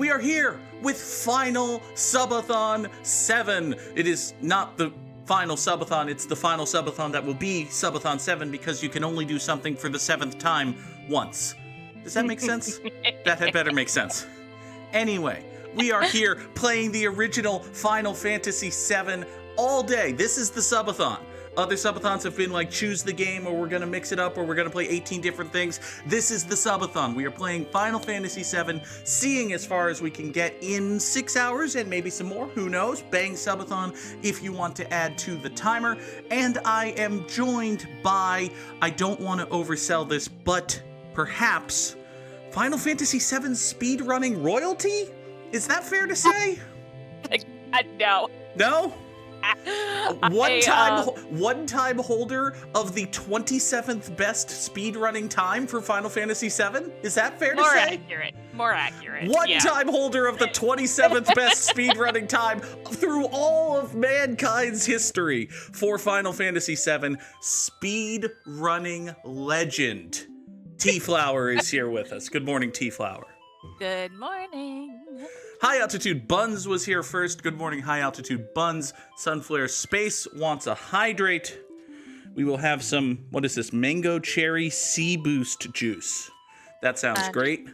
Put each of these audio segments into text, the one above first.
We are here with Final Subathon 7. It is not the final subathon, it's the final subathon that will be Subathon 7 because you can only do something for the 7th time once. Does that make sense? That had better make sense. Anyway, we are here playing the original Final Fantasy VII all day. This is the subathon. Other subathons have been like, choose the game, or we're going to mix it up, or we're going to play 18 different things. This is the subathon. We are playing Final Fantasy VII, seeing as far as we can get in 6 hours, and maybe some more, who knows? Bang subathon if you want to add to the timer. And I am joined by, I don't want to oversell this, but perhaps Final Fantasy VII speedrunning royalty? Is that fair to say? No. No? One-time holder of the 27th best speedrunning time for Final Fantasy VII? Is that fair to say? More accurate. One-time holder of the 27th best speedrunning time through all of mankind's history for Final Fantasy VII. Speedrunning legend. T-Flower is here with us. Good morning, T-Flower. Good morning. High Altitude Buns was here first. Good morning, High Altitude Buns. Sunflare Space wants a hydrate. We will have some, what is this, Mango Cherry Sea Boost juice. That sounds great.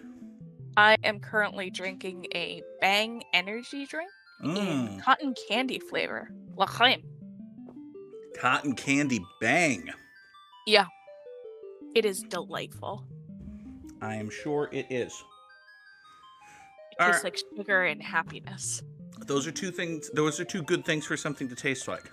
I am currently drinking a Bang energy drink in cotton candy flavor. L'chaim. Cotton candy Bang. Yeah. It is delightful. I am sure it is. It tastes like sugar and happiness. Those are two things. Those are two good things for something to taste like.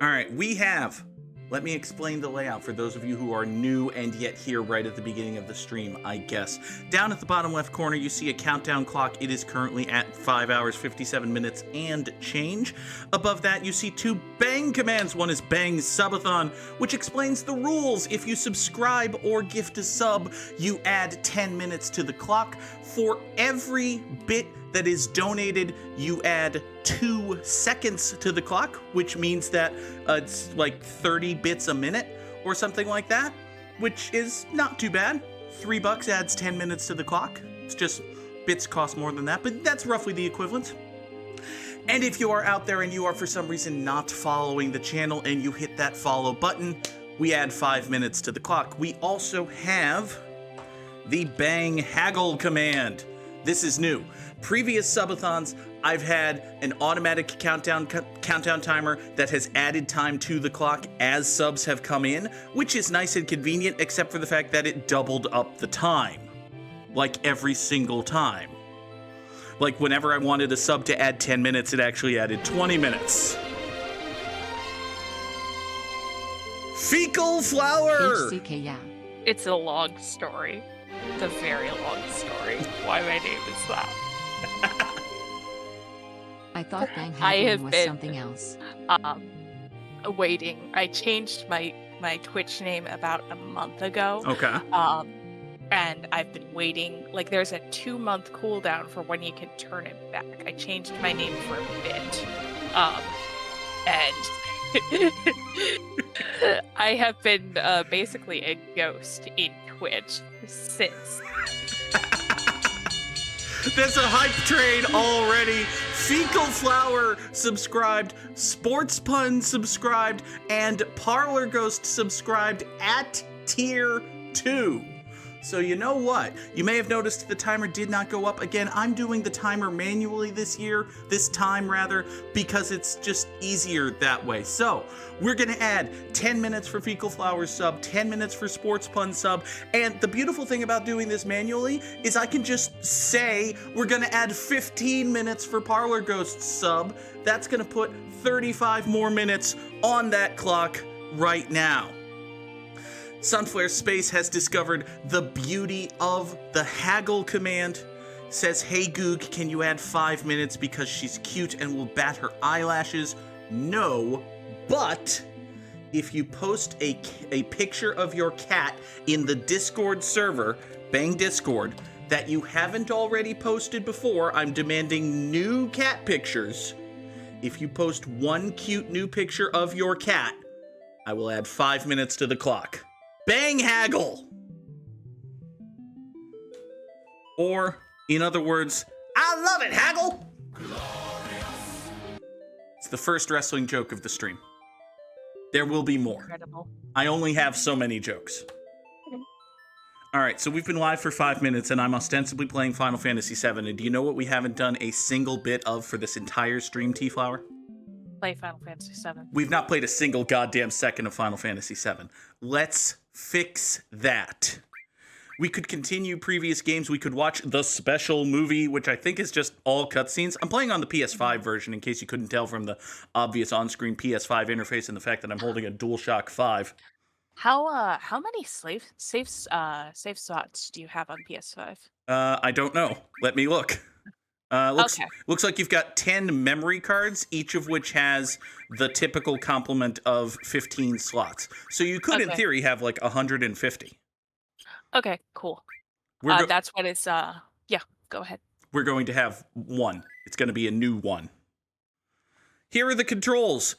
All right, we have. Let me explain the layout for those of you who are new and yet here right at the beginning of the stream, I guess. Down at the bottom left corner, you see a countdown clock. It is currently at 5 hours, 57 minutes and change. Above that, you see two Bang commands. One is Bang Subathon, which explains the rules. If you subscribe or gift a sub, you add 10 minutes to the clock. For every bit that is donated, you add 2 seconds to the clock, which means that it's like 30 bits a minute or something like that, which is not too bad. $3 adds 10 minutes to the clock. It's just bits cost more than that, but that's roughly the equivalent. And if you are out there and you are for some reason not following the channel and you hit that follow button, we add 5 minutes to the clock. We also have the Bang Haggle command. This is new. Previous subathons, I've had an automatic countdown timer that has added time to the clock as subs have come in, which is nice and convenient, except for the fact that it doubled up the time. Like every single time. Like whenever I wanted a sub to add 10 minutes, it actually added 20 minutes. Fecal Flower! It's a long story. It's a very long story. Why my name is that. I thought Bang Haggle was something else. Waiting. I changed my Twitch name about a month ago. Okay. And I've been waiting. Like, there's a 2-month cooldown for when you can turn it back. I changed my name for a bit. And I have been basically a ghost in Twitch since. There's a hype train already. Fecal Flower subscribed, Sports Pun subscribed, and Parlor Ghost subscribed at tier 2. So you know what? You may have noticed the timer did not go up. Again, I'm doing the timer manually this time rather, because it's just easier that way. So we're gonna add 10 minutes for Fecal Flower sub, 10 minutes for Sports Pun sub, and the beautiful thing about doing this manually is I can just say we're gonna add 15 minutes for Parlor Ghost sub. That's gonna put 35 more minutes on that clock right now. Sunflare Space has discovered the beauty of the Haggle command. Says, hey Goog, can you add 5 minutes because she's cute and will bat her eyelashes? No, but if you post a picture of your cat in the Discord server, Bang Discord, that you haven't already posted before, I'm demanding new cat pictures. If you post one cute new picture of your cat, I will add 5 minutes to the clock. Bang Haggle! Or, in other words, love it, Haggle! It's the first wrestling joke of the stream. There will be more. Incredible. I only have so many jokes. All right, so we've been live for 5 minutes, and I'm ostensibly playing Final Fantasy VII. And do you know what we haven't done a single bit of for this entire stream, T-Flower? Play Final Fantasy VII. We've not played a single goddamn second of Final Fantasy VII. Let's fix that. We could continue previous games. We could watch the special movie, which I think is just all cutscenes. I'm playing on the PS5 version, in case you couldn't tell from the obvious on-screen PS5 interface and the fact that I'm holding a DualShock 5. How many safe slots do you have on PS5? I don't know. Let me look. Looks like you've got 10 memory cards, each of which has the typical complement of 15 slots. So you could, in theory, have like 150. Okay, cool. That's what it's, yeah, go ahead. We're going to have one. It's going to be a new one. Here are the controls.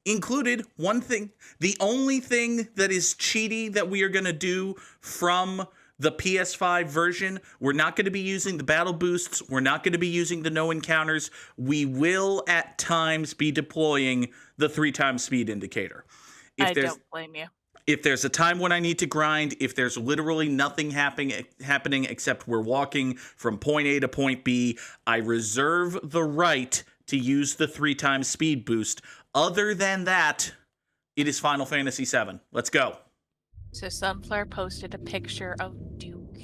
Included one thing. The only thing that is cheaty that we are going to do from the PS5 version, we're not going to be using the battle boosts. We're not going to be using the no encounters. We will at times be deploying the 3x speed indicator. I don't blame you. If there's a time when I need to grind, if there's literally nothing happening except we're walking from point A to point B, I reserve the right to use the 3x speed boost. Other than that, it is Final Fantasy VII. Let's go. So Sunflare posted a picture of Duke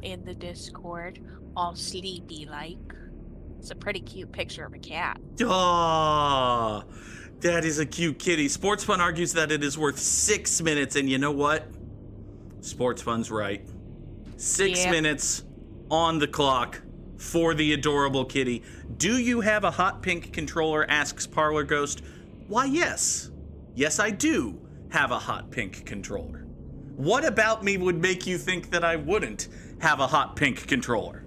in the Discord, all sleepy-like. It's a pretty cute picture of a cat. Aww. That is a cute kitty. Sports Fun argues that it is worth 6 minutes, and you know what? Sports Fun's right. 6 minutes on the clock for the adorable kitty. Do you have a hot pink controller? Asks Parlor Ghost. Why, yes. Yes, I do have a hot pink controller. What about me would make you think that I wouldn't have a hot pink controller?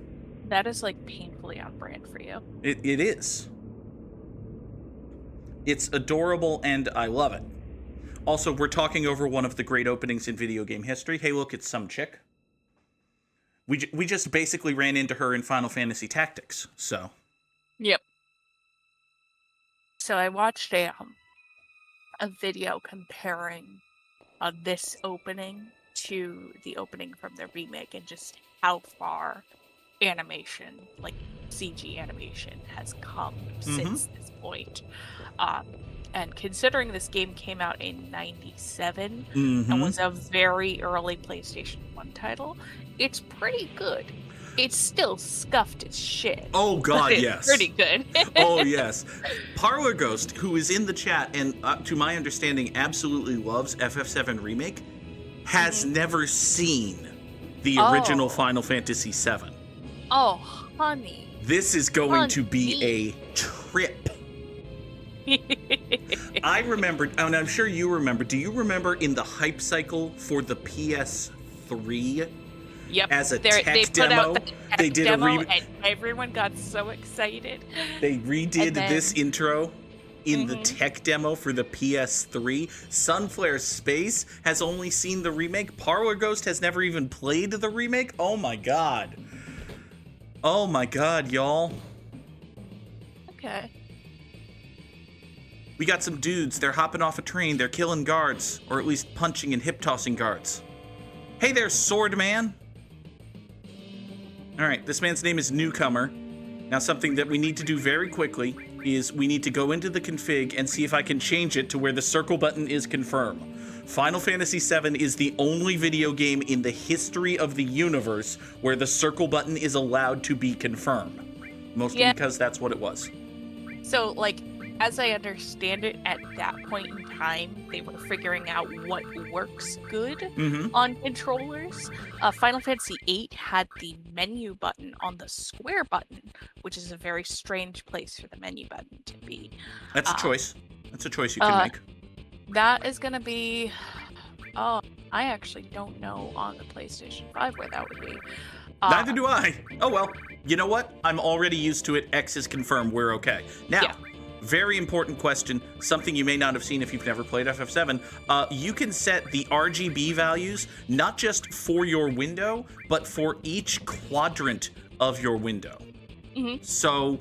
That is like painfully on brand for you. It is. It's adorable, and I love it. Also, we're talking over one of the great openings in video game history. Hey, look, it's some chick. We just basically ran into her in Final Fantasy Tactics, so. Yep. So I watched a video comparing this opening to the opening from the remake and just how far animation, like CG animation, has come since this point. And considering this game came out in 97 and was a very early PlayStation 1 title, it's pretty good. It's still scuffed as shit. Oh god, yes. Pretty good. Oh yes. Parlor Ghost, who is in the chat and to my understanding absolutely loves FF7 Remake, has never seen the original Final Fantasy VII. Oh, honey. This is going to be a trip. I remember, and I'm sure you remember, do you remember in the hype cycle for the PS3? Yep. As a tech demo, they did a and everyone got so excited. They redid this intro in the tech demo for the PS3. Sunflare Space has only seen the remake. Parlor Ghost has never even played the remake. Oh my god. Oh my god, y'all. Okay. We got some dudes. They're hopping off a train. They're killing guards, or at least punching and hip-tossing guards. Hey there, sword man. All right, this man's name is Newcomer. Now, something that we need to do very quickly is we need to go into the config and see if I can change it to where the circle button is confirm. Final Fantasy VII is the only video game in the history of the universe where the circle button is allowed to be confirm. Mostly because that's what it was. So, like, as I understand it, at that point in time, they were figuring out what works good on controllers. Final Fantasy VIII had the menu button on the square button, which is a very strange place for the menu button to be. That's a choice. That's a choice you can make. That is going to be... Oh, I actually don't know on the PlayStation 5 where that would be. Neither do I. Oh, well. You know what? I'm already used to it. X is confirmed. We're okay. Now... Very important question, something you may not have seen if you've never played FF7. You can set the RGB values, not just for your window, but for each quadrant of your window. So,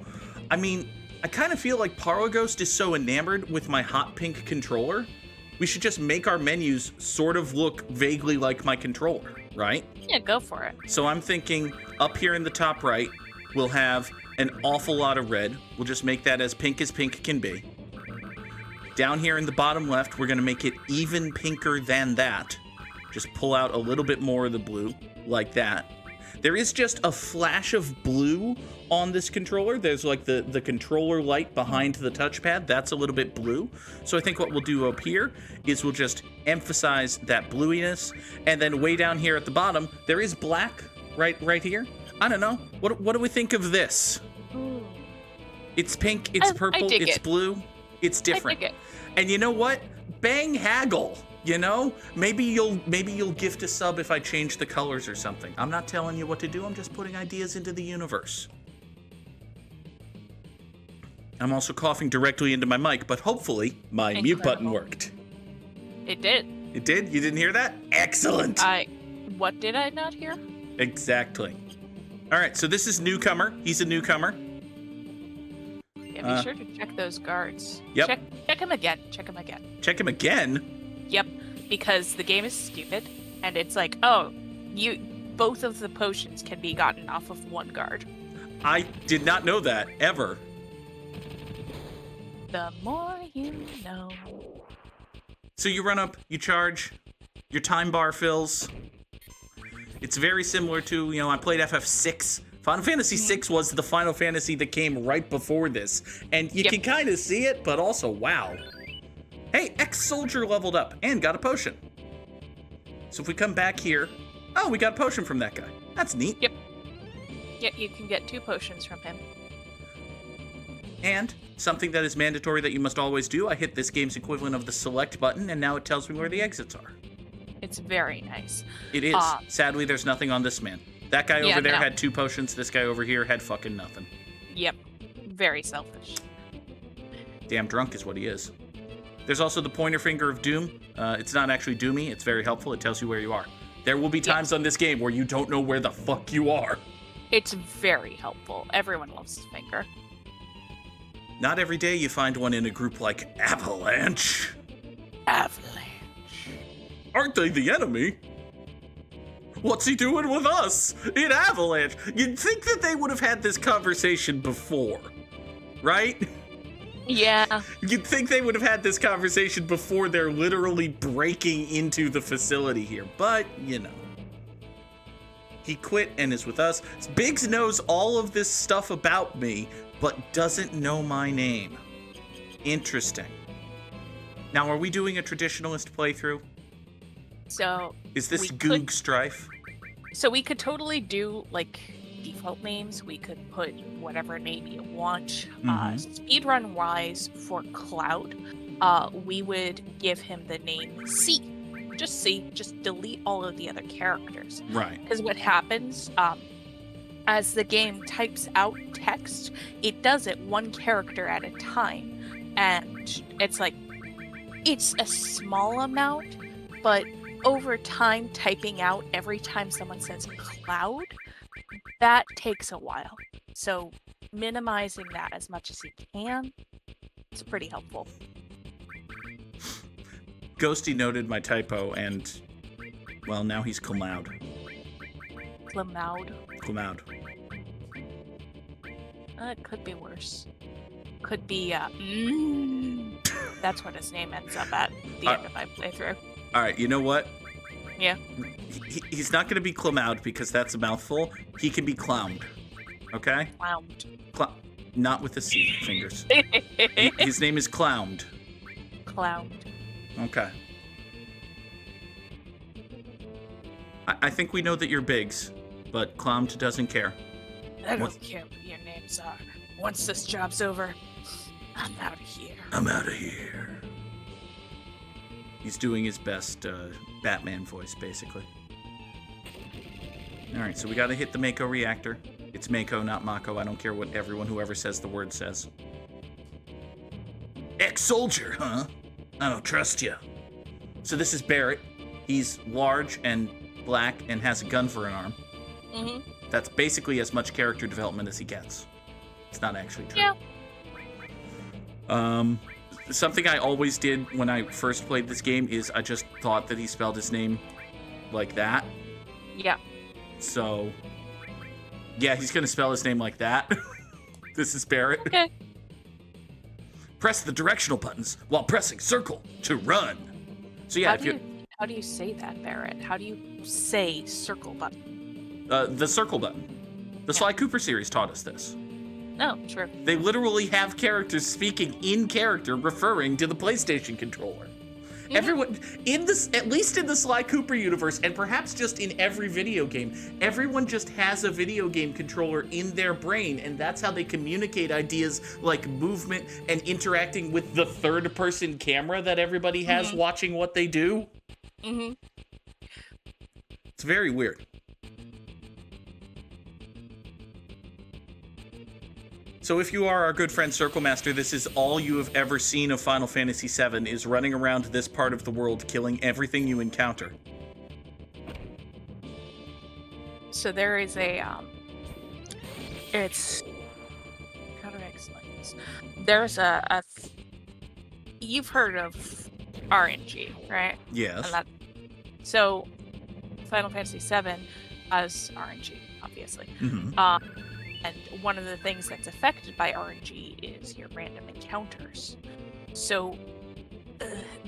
I mean, I kind of feel like Paraghost is so enamored with my hot pink controller, we should just make our menus sort of look vaguely like my controller, right? Yeah, go for it. So I'm thinking up here in the top right, we'll have an awful lot of red. We'll just make that as pink can be. Down here in the bottom left, we're gonna make it even pinker than that. Just pull out a little bit more of the blue, like that. There is just a flash of blue on this controller. There's like the controller light behind the touchpad. That's a little bit blue. So I think what we'll do up here is we'll just emphasize that bluiness. And then way down here at the bottom, there is black right here. I don't know. What do we think of this? Ooh. It's pink, it's purple, it's blue. It's different. I dig it. And you know what? Bang haggle. You know, maybe you'll gift a sub if I change the colors or something. I'm not telling you what to do. I'm just putting ideas into the universe. I'm also coughing directly into my mic, but hopefully my mute button worked. It did. It did? You didn't hear that? Excellent. What did I not hear? Exactly. All right, so this is newcomer. He's a newcomer. Yeah, be sure to check those guards. Yep. Check him again. Check him again. Check him again? Yep, because the game is stupid, and it's like, oh, both of the potions can be gotten off of one guard. I did not know that, ever. The more you know. So you run up, you charge, your time bar fills. It's very similar to, I played FF6. Final Fantasy VI was the Final Fantasy that came right before this. And you can kind of see it, but also, wow. Hey, ex-soldier leveled up and got a potion. So if we come back here, oh, we got a potion from that guy. That's neat. Yep. Yep, you can get 2 potions from him. And something that is mandatory that you must always do, I hit this game's equivalent of the select button, and now it tells me where the exits are. It's very nice. It is. Sadly, there's nothing on this man. That guy over there had 2 potions. This guy over here had fucking nothing. Yep. Very selfish. Damn drunk is what he is. There's also the pointer finger of doom. It's not actually doomy. It's very helpful. It tells you where you are. There will be times on this game where you don't know where the fuck you are. It's very helpful. Everyone loves his finger. Not every day you find one in a group like Avalanche. Avalanche. Aren't they the enemy? What's he doing with us in Avalanche? You'd think that they would have had this conversation before, right? Yeah. You'd think they would have had this conversation before they're literally breaking into the facility here, but, He quit and is with us. Biggs knows all of this stuff about me, but doesn't know my name. Interesting. Now, are we doing a traditionalist playthrough? So... Is this Goog Strife? So we could totally do, default names. We could put whatever name you want. Speedrun-wise, for Cloud, we would give him the name C. Just C. Just delete all of the other characters. Right. Because what happens, as the game types out text, it does it one character at a time. And it's a small amount, but over time, typing out every time someone says Cloud, that takes a while. So minimizing that as much as you can, it's pretty helpful. Ghosty noted my typo, and, well, now he's Cloumd. Cloumd. It could be worse. Could be, That's what his name ends up at the end of my playthrough. All right, you know what? Yeah. He's not going to be Cloumd because that's a mouthful. He can be Cloumd. Okay? Cloumd. Not with the C fingers. His name is Cloumd. Cloumd. Okay. I think we know that you're Biggs, but Cloumd doesn't care. I don't care what your names are. Once this job's over, I'm out of here. I'm out of here. He's doing his best Batman voice, basically. All right, so we got to hit the Mako reactor. It's Mako, not Mako. I don't care what whoever says the word says. Ex-soldier, huh? I don't trust you. So this is Barrett. He's large and black and has a gun for an arm. Mm-hmm. That's basically as much character development as he gets. It's not actually true. Yeah. Something I always did when I first played this game is I just thought that he spelled his name like that. Yeah. So, yeah, he's going to spell his name like that. This is Barrett. Okay. Press the directional buttons while pressing circle to run. So yeah, how do you say that, Barrett? How do you say circle button? The circle button. The Sly Cooper series taught us this. No, true. They literally have characters speaking in character referring to the PlayStation controller. Mm-hmm. Everyone in this, at least in the Sly Cooper universe, and perhaps just in every video game, everyone just has a video game controller in their brain, and that's how they communicate ideas like movement and interacting with the third-person camera that everybody has watching what they do. Mm-hmm. It's very weird. So if you are our good friend Circle Master, this is all you have ever seen of Final Fantasy VII, is running around this part of the world killing everything you encounter. So there is a, it's, how do I explain this? There's you've heard of RNG, right? Yes. So Final Fantasy VII has RNG, obviously. Mm-hmm. And one of the things that's affected by RNG is your random encounters. So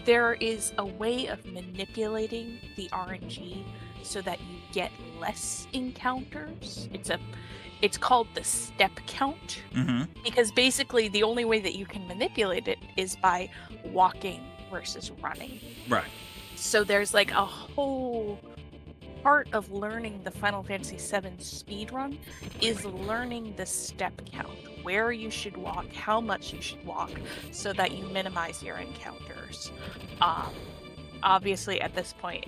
there is a way of manipulating the RNG so that you get less encounters. It's called the step count. Mm-hmm. Because basically the only way that you can manipulate it is by walking versus running. Right. So there's like a whole part of learning the Final Fantasy VII speedrun is learning the step count, where you should walk, how much you should walk, so that you minimize your encounters. Obviously at this point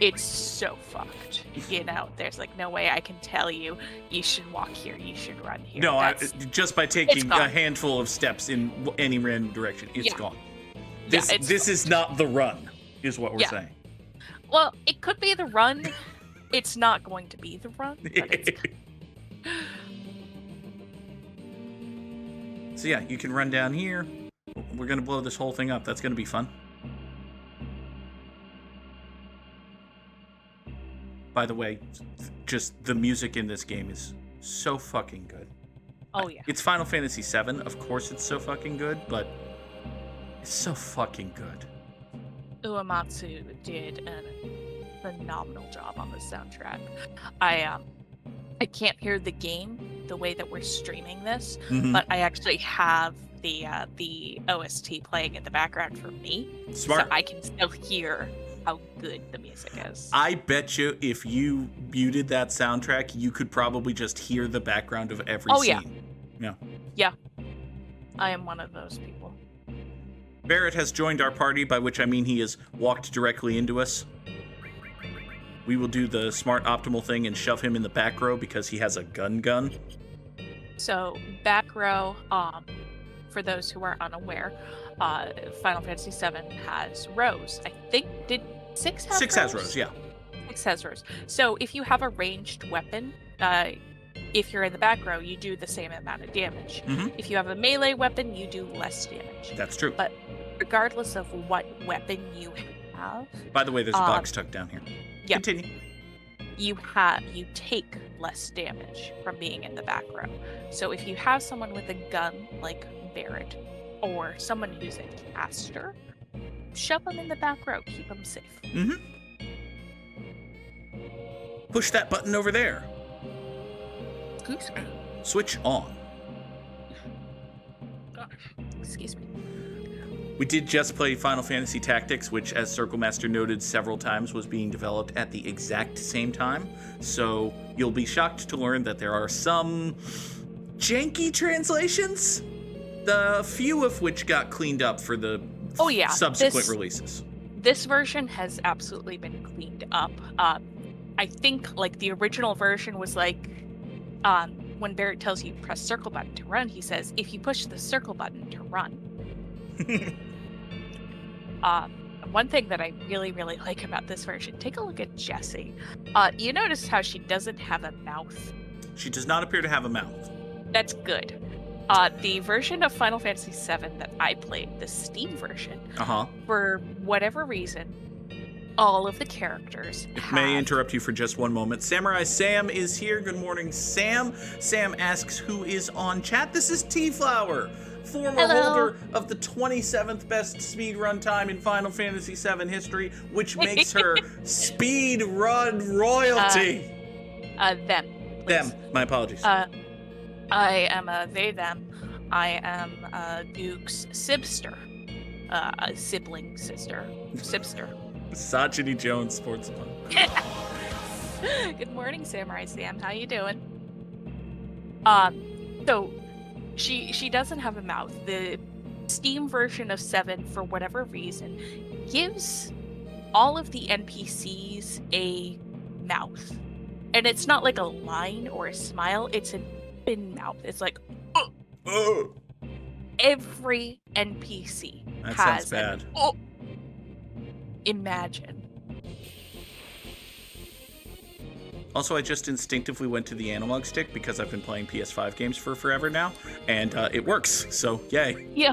it's so fucked, you know, there's like no way I can tell you should walk here, you should run here. No, just by taking a handful of steps in any random direction, it's gone. This is not the run, is what we're saying. Well, it could be the run. It's not going to be the run. But it's... So yeah, you can run down here. We're going to blow this whole thing up. That's going to be fun. By the way, just the music in this game is so fucking good. Oh, yeah. It's Final Fantasy VII. Of course it's so fucking good, but it's so fucking good. Uematsu did a phenomenal job on the soundtrack. I can't hear the game the way that we're streaming this, but I actually have the OST playing in the background for me. Smart. So I can still hear how good the music is. I bet you if you muted that soundtrack, you could probably just hear the background of every scene. Yeah. I am one of those people. Barrett has joined our party, by which I mean he has walked directly into us. We will do the smart optimal thing and shove him in the back row because he has a gun. So back row, for those who are unaware, Final Fantasy VII has rows. I think, did 6 have rows? 6 has rows, yeah. 6 has rows. So if you have a ranged weapon, if you're in the back row, you do the same amount of damage. If you have a melee weapon, you do less damage. That's true. But regardless of what weapon you have... By the way, there's a box tucked down here. Yeah. Continue. You take less damage from being in the back row. So if you have someone with a gun, like Barrett, or someone who's a caster, shove them in the back row. Keep them safe. Push that button over there. Excuse me. Switch on. Gosh. Excuse me. We did just play Final Fantasy Tactics, which, as Circle Master noted several times, was being developed at the exact same time. So you'll be shocked to learn that there are some janky translations, the few of which got cleaned up for the subsequent releases. This version has absolutely been cleaned up. I think like the original version was like when Barrett tells you press circle button to run, he says if you push the circle button to run. One thing that I really, really like about this version, take a look at Jessie. You notice how she doesn't have a mouth? She does not appear to have a mouth. That's good. The version of Final Fantasy VII that I played, the Steam version, for whatever reason, all of the characters May I interrupt you for just one moment? Samurai Sam is here. Good morning, Sam. Sam asks who is on chat. This is T-Flower, former holder of the 27th best speed run time in Final Fantasy VII history, which makes her speed run royalty. Them. Please. Them. My apologies. I am a they, them. I am Goog's sibster. Sibling sister. Sibster. Sachini Jones Sports Fun. Good morning, Samurai Sam. How you doing? So she doesn't have a mouth. The Steam version of 7, for whatever reason, gives all of the NPCs a mouth. And it's not like a line or a smile, it's an open mouth. It's like, every NPC that has sounds bad. Imagine. Also, I just instinctively went to the analog stick because I've been playing PS5 games for forever now, and it works, so yay. Yeah.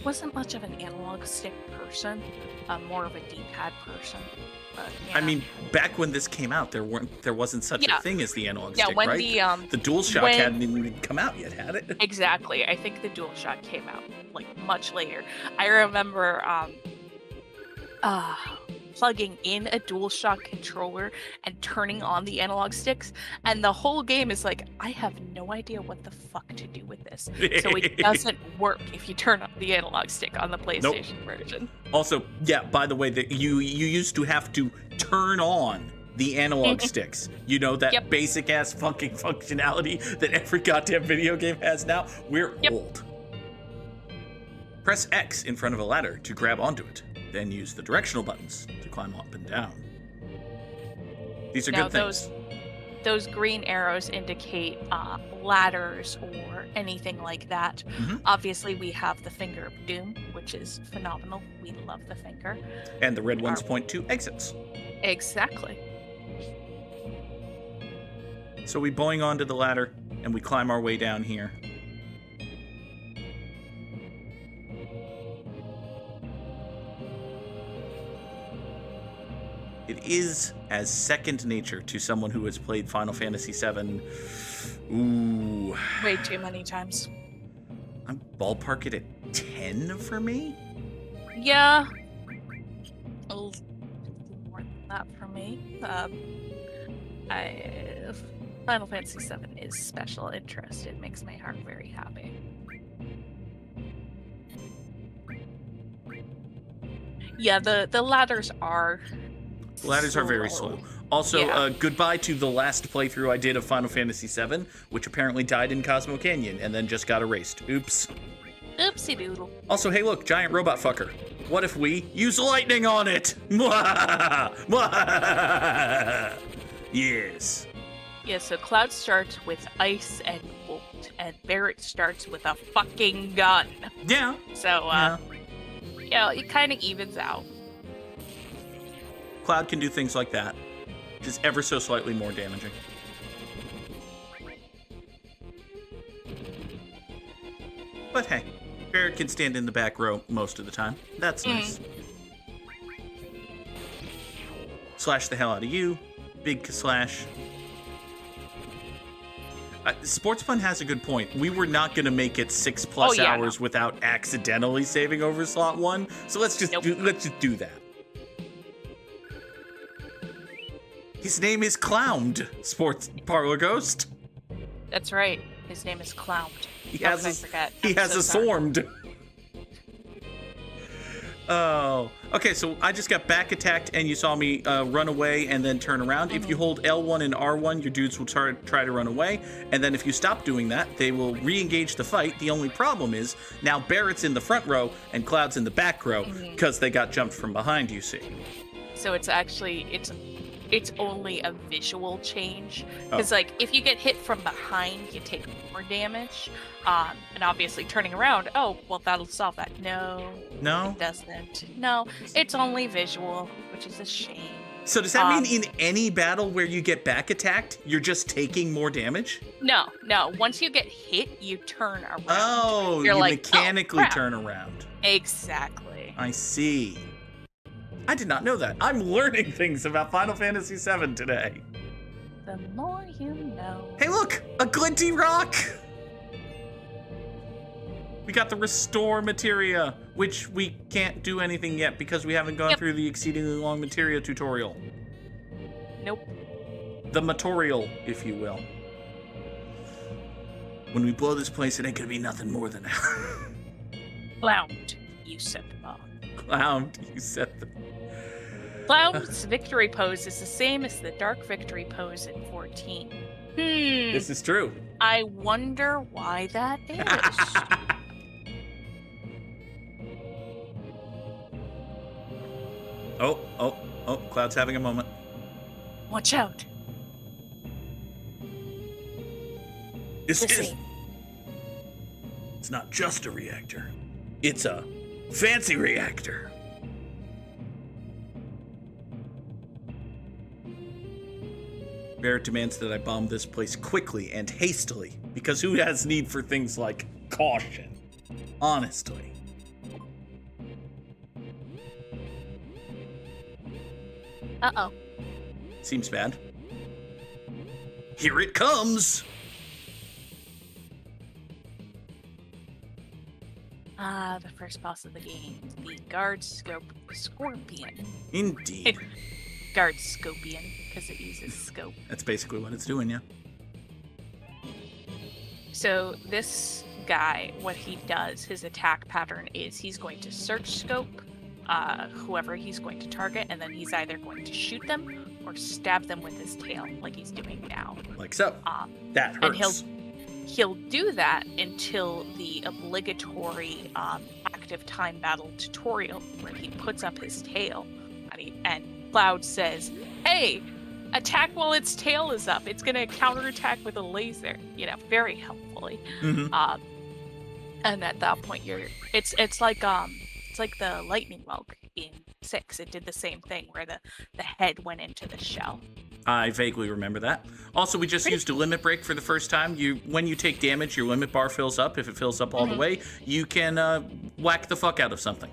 Wasn't much of an analog stick person, more of a D-pad person. Yeah. I mean, back when this came out, there wasn't such a thing as the analog stick, when right? The DualShock hadn't even come out yet, had it? Exactly. I think the DualShock came out like much later. I remember plugging in a DualShock controller and turning on the analog sticks, and the whole game is like, I have no idea what the fuck to do with this. So it doesn't work if you turn on the analog stick on the PlayStation version. Also, yeah, by the way, that you used to have to turn on the analog sticks. You know, that basic ass fucking functionality that every goddamn video game has now. We're old. Press X in front of a ladder to grab onto it. Then use the directional buttons to climb up and down. These are good things. Those green arrows indicate ladders or anything like that. Obviously, we have the Finger of Doom, which is phenomenal. We love the finger. And the red ones point to exits. Exactly. So we boing onto the ladder, and we climb our way down here. It is as second nature to someone who has played Final Fantasy VII. Ooh. Way too many times. I'm ballpark it at 10 for me? Yeah. A little more than that for me. Final Fantasy VII is special interest. It makes my heart very happy. Yeah, the ladders are... The ladders are very slow. Also, goodbye to the last playthrough I did of Final Fantasy VII, which apparently died in Cosmo Canyon and then just got erased. Oops. Oopsie doodle. Also, hey look, giant robot fucker. What if we use lightning on it? Yes. Yeah, so Cloud starts with ice and bolt, and Barret starts with a fucking gun. Yeah. So, it kind of evens out. Cloud can do things like that, just ever so slightly more damaging. But hey, Barret can stand in the back row most of the time. That's nice. Slash the hell out of you. Big slash. Sports Fun has a good point. We were not going to make it 6+ hours without accidentally saving over slot 1, so let's just do that. His name is Cloumd, Sports Parlor Ghost. That's right. His name is Cloumd. He has a swarmed. Oh, okay. So I just got back attacked, and you saw me run away and then turn around. If you hold L1 and R1, your dudes will try to run away, and then if you stop doing that, they will re-engage the fight. The only problem is now Barret's in the front row and Cloud's in the back row because they got jumped from behind. You see. So it's actually it's only a visual change because like if you get hit from behind you take more damage, and obviously turning around, that'll solve that. No, it doesn't. No, it's only visual, which is a shame. So does that mean in any battle where you get back attacked, you're just taking more damage? No. Once you get hit, you turn around. Oh, you're you like, mechanically turn around. Exactly. I see. I did not know that. I'm learning things about Final Fantasy VII today. The more you know. Hey, look! A glinty rock! We got the restore materia, which we can't do anything yet because we haven't gone through the exceedingly long materia tutorial. Nope. The material, if you will. When we blow this place, it ain't gonna be nothing more than Cloumd, you set the bar. Cloumd, you set the... Cloud's victory pose is the same as the dark victory pose in 14. This is true. I wonder why that is. Oh, Cloud's having a moment. Watch out. It's not just a reactor. It's a fancy reactor. Barrett demands that I bomb this place quickly and hastily, because who has need for things like caution? Honestly. Uh-oh. Seems bad. Here it comes! The first boss of the game, the Guard Scorpion. Indeed. Guard Scorpion, because it uses scope. That's basically what it's doing, yeah. So this guy, what he does, his attack pattern is he's going to search scope whoever he's going to target, and then he's either going to shoot them or stab them with his tail, like he's doing now. Like so. That hurts. And he'll do that until the obligatory active time battle tutorial, where he puts up his tail, and Cloud says, "Hey, attack while its tail is up. It's gonna counterattack with a laser." You know, very helpfully. Mm-hmm. And at that point, it's like the lightning bug in 6. It did the same thing where the head went into the shell. I vaguely remember that. Also, we just used a limit break for the first time. When you take damage, your limit bar fills up. If it fills up all the way, you can whack the fuck out of something.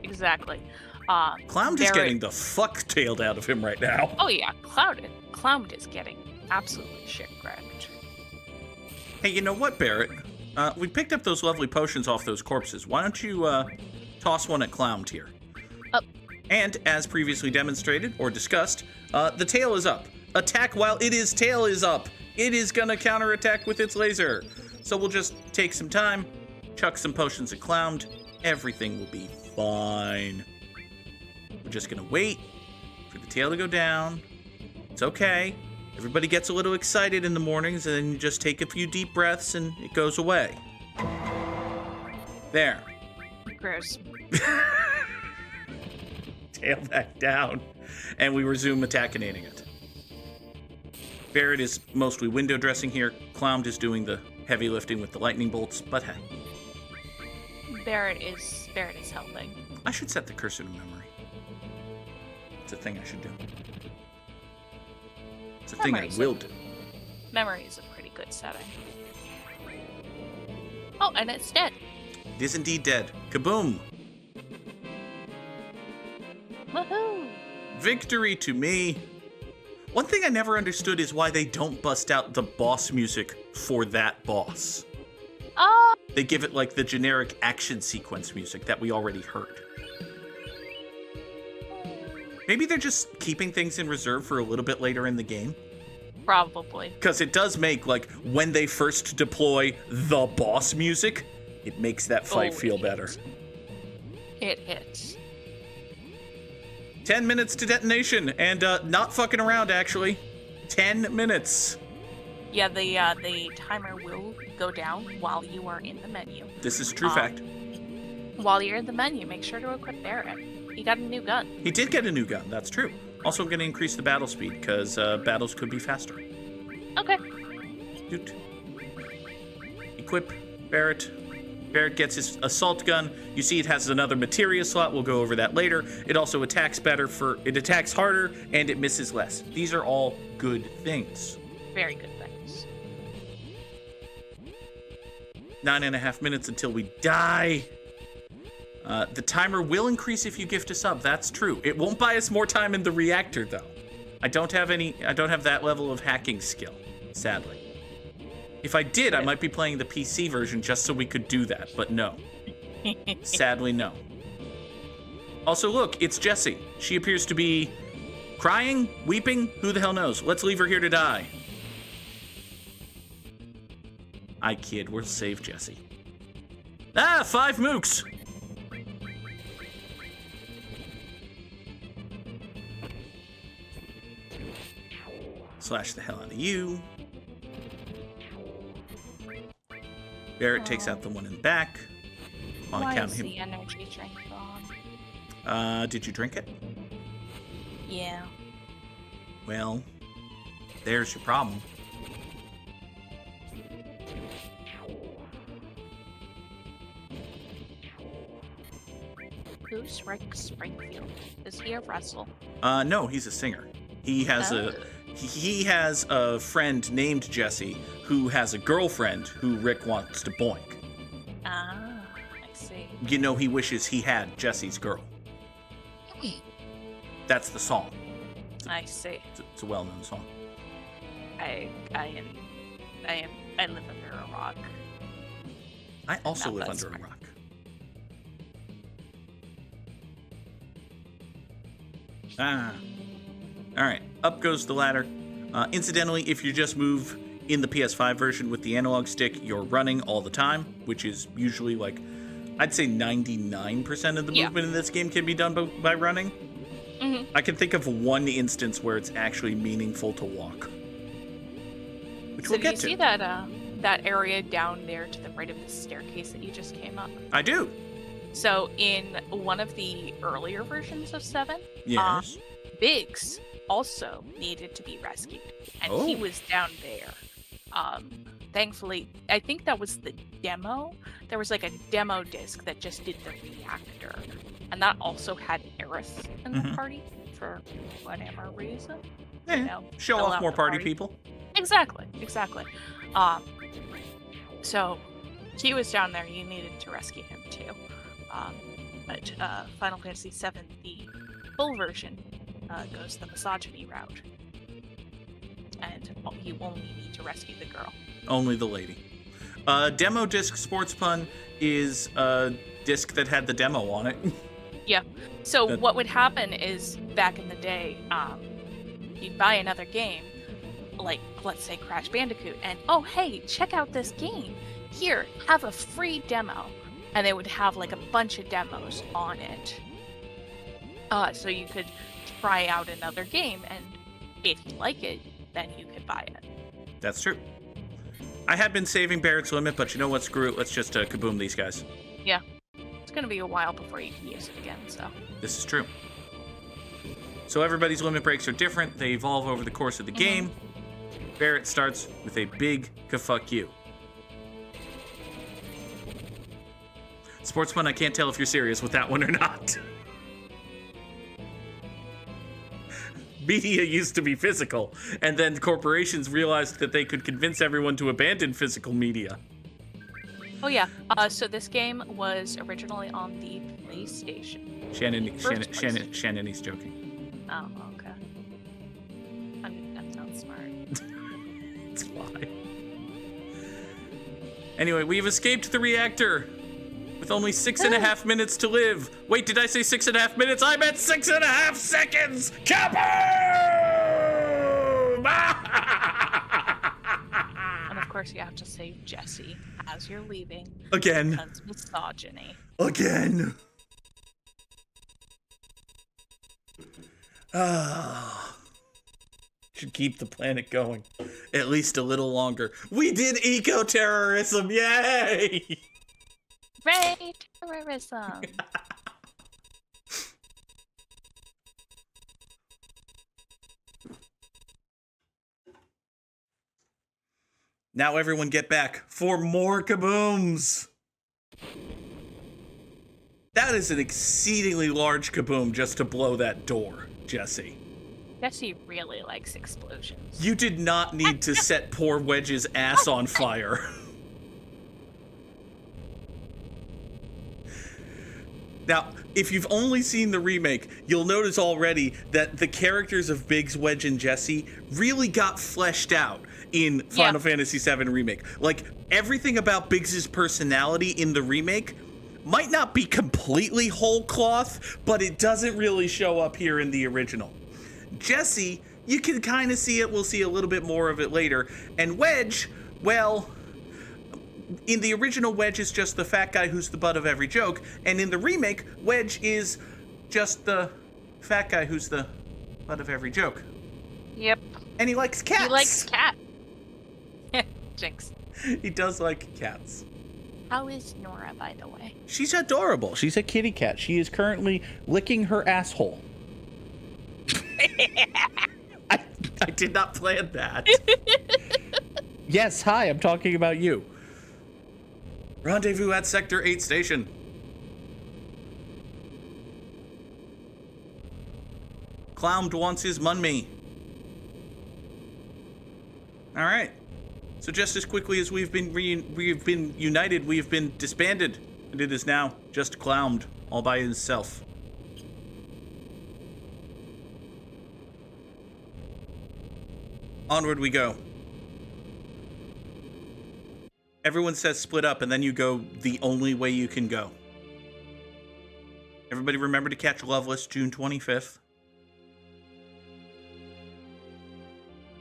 Exactly. Cloumd is getting the fuck tailed out of him right now. Oh yeah, Cloumd is getting absolutely shit-wrecked. Hey, you know what, Barrett? We picked up those lovely potions off those corpses. Why don't you toss one at Cloumd here? Up. And as previously demonstrated or discussed, the tail is up. Attack while its tail is up. It is gonna counterattack with its laser. So we'll just take some time, chuck some potions at Cloumd. Everything will be fine. We're just gonna wait for the tail to go down. It's okay. Everybody gets a little excited in the mornings, and then you just take a few deep breaths and it goes away. There. Gross. Tail back down, and we resume attacking it. Barrett is mostly window dressing here. Cloumd is doing the heavy lifting with the lightning bolts, but hey. Barrett is helping. I should set the cursor to memory. It's a thing I should do. It's a thing I will do. Memory is a pretty good setting. Oh, and it's dead. It is indeed dead. Kaboom! Woohoo! Victory to me. One thing I never understood is why they don't bust out the boss music for that boss. They give it like the generic action sequence music that we already heard. Maybe they're just keeping things in reserve for a little bit later in the game. Probably. Because it does make, like, when they first deploy the boss music, it makes that fight feel better. It hits. 10 minutes to detonation, and not fucking around, actually. 10 minutes. Yeah, the timer will go down while you are in the menu. This is a true fact. While you're in the menu, make sure to equip Barrett. He got a new gun. He did get a new gun, that's true. Also, I'm going to increase the battle speed, because battles could be faster. Okay. Doot. Equip Barrett. Barrett gets his assault gun. You see it has another materia slot. We'll go over that later. It also attacks it attacks harder, and it misses less. These are all good things. Very good things. 9.5 minutes until we die. The timer will increase if you gift a sub. That's true. It won't buy us more time in the reactor, though. I don't have that level of hacking skill, sadly. If I did, I might be playing the PC version just so we could do that, but no. Sadly, no. Also, look, it's Jessie. She appears to be crying, weeping, who the hell knows? Let's leave her here to die. I kid, we'll save Jessie. 5 mooks! Slash the hell out of you. Barrett takes out the one in the back. On account of him. Why is the energy drink gone? Did you drink it? Yeah. Well, there's your problem. Who's Rick Springfield? Is he a wrestler? No, he's a singer. He has a friend named Jessie who has a girlfriend who Rick wants to boink. Ah, I see. You know, he wishes he had Jessie's girl. That's the song. I see. It's a well-known song. I live under a rock. I also Not live that under smart. a rock. All right, up goes the ladder. Incidentally, if you just move in the PS5 version with the analog stick, you're running all the time, which is usually like, I'd say 99% of the movement in this game can be done by running. Mm-hmm. I can think of one instance where it's actually meaningful to walk, which we'll get to. Do you see that area down there to the right of the staircase that you just came up? I do. So in one of the earlier versions of 7, yes, Biggs also needed to be rescued, and he was down there. Thankfully, I think that was the demo. There was like a demo disc that just did the reactor, and that also had Aerith in the party for whatever reason. Yeah, you know, show off more party people. Exactly. So he was down there. You needed to rescue him too. But Final Fantasy VII, the full version, goes the misogyny route, and you only need to rescue the girl. Only the lady. Demo disc Sports Pun is a disc that had the demo on it. Yeah. So what would happen is, back in the day, you'd buy another game, like, let's say Crash Bandicoot, and, oh, hey, check out this game. Here, have a free demo. And they would have, like, a bunch of demos on it. So you could try out another game, and if you like it, then you could buy it. That's true. I had been saving Barrett's Limit, but you know what? Screw it. Let's just kaboom these guys. Yeah. It's going to be a while before you can use it again, so. This is true. So everybody's limit breaks are different. They evolve over the course of the game. Barrett starts with a big ka-fuck you. Sportsman, I can't tell if you're serious with that one or not. Media used to be physical, and then corporations realized that they could convince everyone to abandon physical media. Oh yeah, so this game was originally on the PlayStation. Shannon's joking. Oh, okay. I'm not smart. It's fine. Anyway, we've escaped the reactor with only 6.5 minutes to live. Wait, did I say 6.5 minutes? I meant 6.5 seconds! Kaboom! And of course you have to save Jessie as you're leaving. Again. Because misogyny. Again. Should keep the planet going at least a little longer. We did eco-terrorism, yay! Ray terrorism. Now everyone get back for more kabooms. That is an exceedingly large kaboom just to blow that door, Jesse. Jesse really likes explosions. You did not need to set poor Wedge's ass on fire. Now, if you've only seen the remake, you'll notice already that the characters of Biggs, Wedge, and Jesse really got fleshed out in Final Fantasy VII Remake. Like, everything about Biggs's personality in the remake might not be completely whole cloth, but it doesn't really show up here in the original. Jesse, you can kind of see it. We'll see a little bit more of it later. And Wedge, well, in the original, Wedge is just the fat guy who's the butt of every joke. And in the remake, Wedge is just the fat guy who's the butt of every joke. Yep. And he likes cats. He likes cats. Jinx. He does like cats. How is Nora, by the way? She's adorable. She's a kitty cat. She is currently licking her asshole. I did not plan that. Yes, hi, I'm talking about you. Rendezvous at Sector 8 Station. Cloumd wants his Munme. Alright. So just as quickly as we've been united, we have been disbanded. And it is now just Cloumd, all by himself. Onward we go. Everyone says split up, and then you go the only way you can go. Everybody remember to catch Loveless June 25th.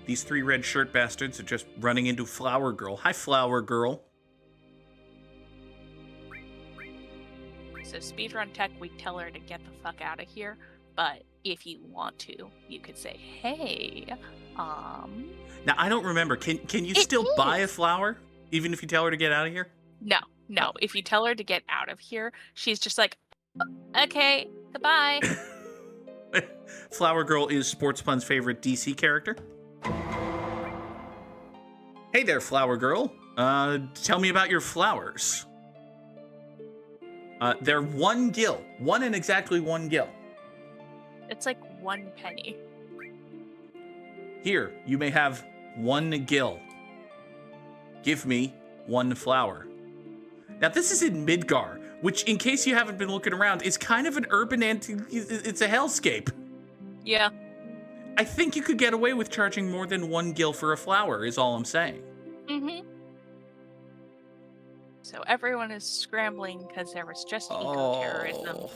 These three red shirt bastards are just running into Flower Girl. Hi, Flower Girl. So speedrun tech, we tell her to get the fuck out of here. But if you want to, you could say, hey, Now, I don't remember. Can you still buy a flower, even if you tell her to get out of here? No. If you tell her to get out of here, she's just like, okay, goodbye. Flower Girl is SportsPun's favorite DC character. Hey there, Flower Girl. Tell me about your flowers. They're 1 gil. 1 and exactly 1 gil. It's like 1 penny. Here, you may have 1 gil. Give me 1 flower. Now, this is in Midgar, which, in case you haven't been looking around, is kind of an urban it's a hellscape. Yeah. I think you could get away with charging more than 1 gil for a flower, is all I'm saying. Mm-hmm. So everyone is scrambling because there was just eco-terrorism.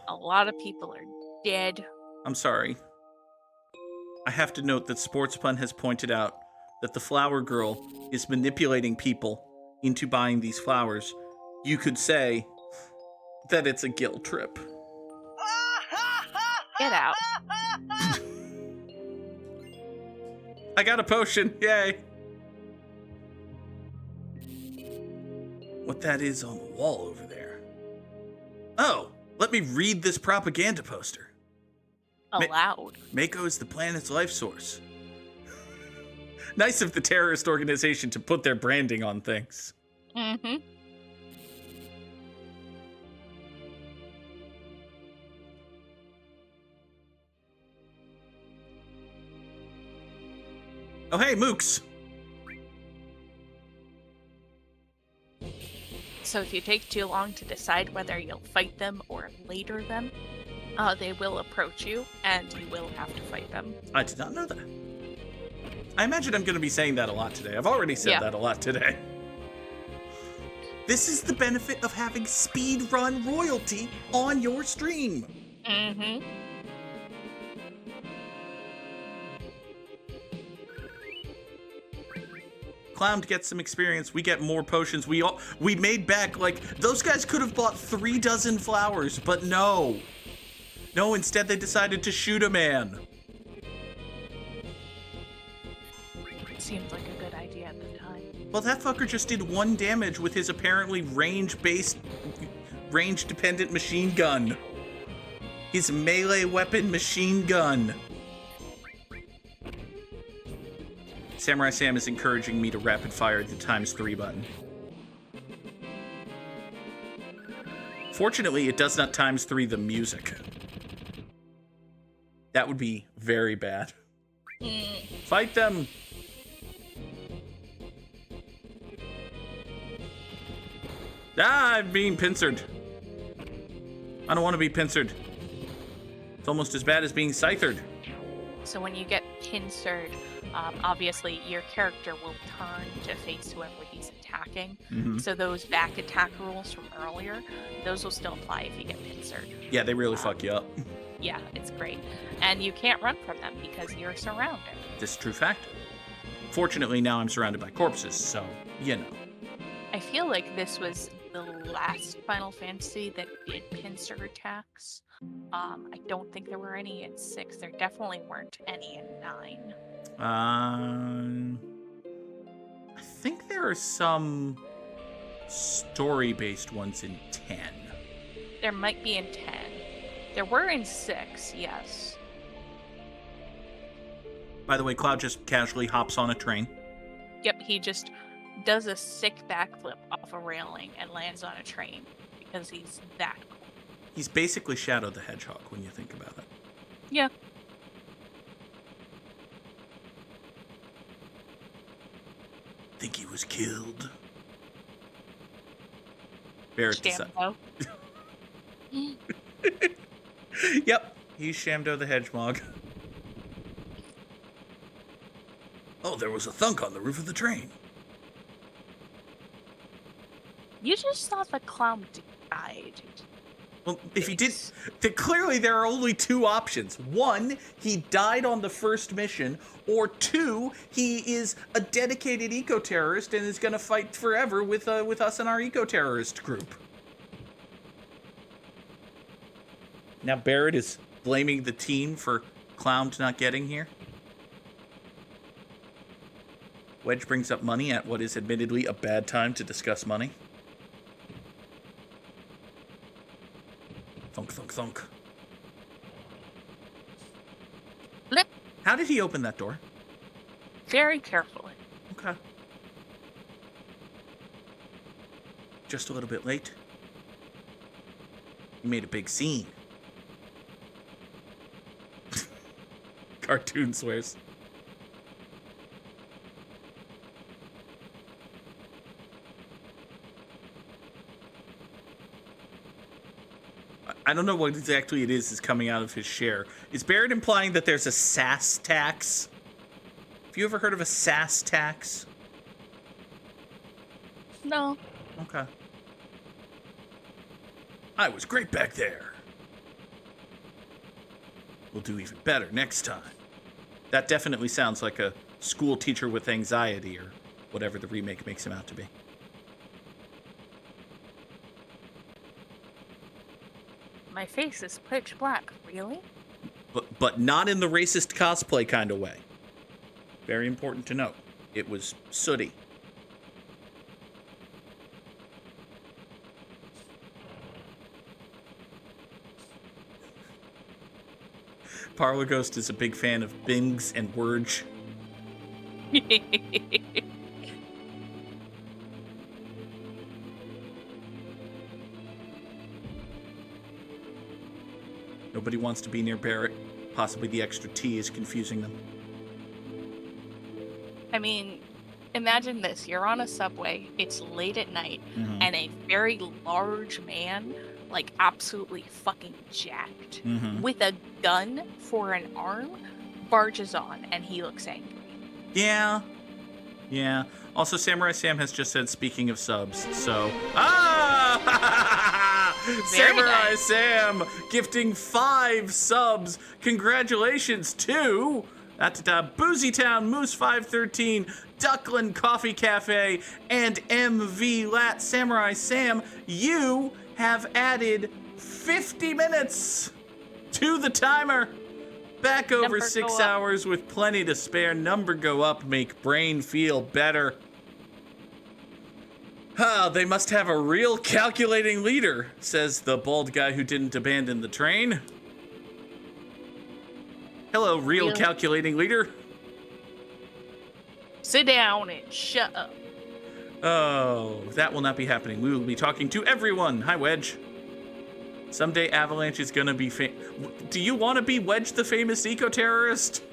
A lot of people are dead. I'm sorry. I have to note that SportsPun has pointed out that the Flower Girl is manipulating people into buying these flowers. You could say that it's a guilt trip. Get out. I got a potion. Yay. What that is on the wall over there. Oh, let me read this propaganda poster. Aloud. Mako is the planet's life source. Nice of the terrorist organization to put their branding on things. Mm-hmm. Oh, hey, Mooks. So if you take too long to decide whether you'll fight them or later them, they will approach you, and you will have to fight them. I did not know that. I imagine I'm going to be saying that a lot today. I've already said that a lot today. This is the benefit of having speedrun royalty on your stream. Mm-hmm. Cloumd gets some experience. We get more potions. We made back, like, those guys could have bought 3 dozen flowers, but no. No, instead they decided to shoot a man. It seemed like a good idea at the time. Well, that fucker just did 1 damage with his apparently range-dependent machine gun. His melee weapon machine gun. Samurai Sam is encouraging me to rapid fire the ×3 button. Unfortunately, it does not ×3 the music. That would be very bad. Fight them! Ah, I'm being pincered. I don't want to be pincered. It's almost as bad as being scythered. So when you get pincered, obviously your character will turn to face whoever he's attacking. So those back attack rules from earlier, those will still apply if you get pincered. Yeah, they really fuck you up. Yeah, it's great. And you can't run from them because you're surrounded. This is true fact. Fortunately, now I'm surrounded by corpses, so, you know. I feel like this was the last Final Fantasy that did pincer attacks. I don't think there were any in 6. There definitely weren't any in 9. I think there are some story-based ones in 10. There might be in 10. There were in 6, yes. By the way, Cloud just casually hops on a train. Yep, he just does a sick backflip off a railing and lands on a train because he's that cool. He's basically Shadow the Hedgehog when you think about it. Yeah. Think he was killed. Barrett decided. Yep, he's Shamdo the Hedgehog. Oh, there was a thunk on the roof of the train. You just thought the Cloumd died. Well, if he did, clearly there are only two options. One, he died on the first mission, or two, he is a dedicated eco-terrorist and is going to fight forever with us and our eco-terrorist group. Now Barrett is blaming the team for Cloumd not getting here. Wedge brings up money at what is admittedly a bad time to discuss money. Thunk, thunk, thunk. Blip. How did he open that door? Very carefully. Okay. Just a little bit late. You made a big scene. Cartoon swears. I don't know what exactly it is coming out of his share. Is Barrett implying that there's a sass tax? Have you ever heard of a sass tax? No. Okay. I was great back there. We'll do even better next time. That definitely sounds like a school teacher with anxiety or whatever the remake makes him out to be. My face is pitch black. Really? But not in the racist cosplay kind of way. Very important to note. It was sooty. Parlor Ghost is a big fan of Bings and Wurge. Nobody wants to be near Barrett. Possibly the extra T is confusing them. I mean, imagine this. You're on a subway. It's late at night. And a very large man, like absolutely fucking jacked, with a gun for an arm, barges on, and he looks angry. Yeah. Yeah. Also, Samurai Sam has just said, speaking of subs, so... Ah! Samurai nice. Sam gifting 5 subs. Congratulations to... Boozy Town, Moose 513, Duckland Coffee Cafe, and MV Lat. Samurai Sam, you have added 50 minutes to the timer. Back over Number 6 go up. hours with plenty to spare. Number go up, make brain feel better. They must have a real calculating leader, says the bald guy who didn't abandon the train. Hello, real calculating leader. Sit down and shut up. Oh, that will not be happening. We will be talking to everyone. Hi, Wedge. Someday Avalanche is gonna be Do you want to be Wedge the famous eco-terrorist?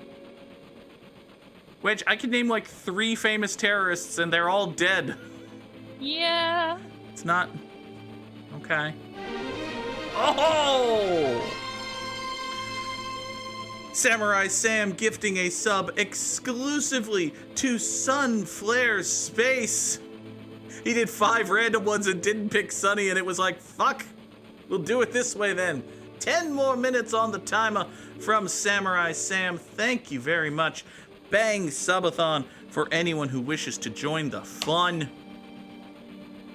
Wedge, I can name like 3 famous terrorists and they're all dead. Yeah. It's not... Okay. Oh! Samurai Sam gifting a sub exclusively to Sunflare Space. He did 5 random ones and didn't pick Sunny, and it was like, fuck, we'll do it this way then. 10 more minutes on the timer from Samurai Sam. Thank you very much. Bang Subathon for anyone who wishes to join the fun.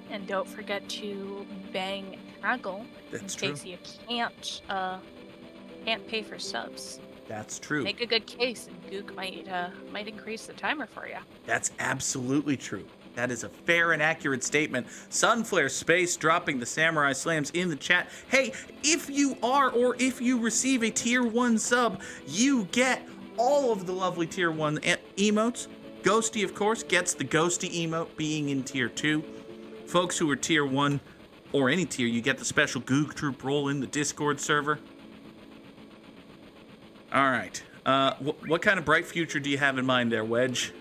And don't forget to bang Haggle in case you can't pay for subs. That's true. Make a good case, and Goog might increase the timer for you. That's absolutely true. That is a fair and accurate statement. Sunflare Space dropping the Samurai Slams in the chat. Hey, if you are or if you receive a tier 1 sub, you get all of the lovely tier 1 emotes. Ghosty, of course, gets the Ghosty emote being in tier 2. Folks who are tier 1 or any tier, you get the special Goog Troop role in the Discord server. All right. What kind of bright future do you have in mind there, Wedge?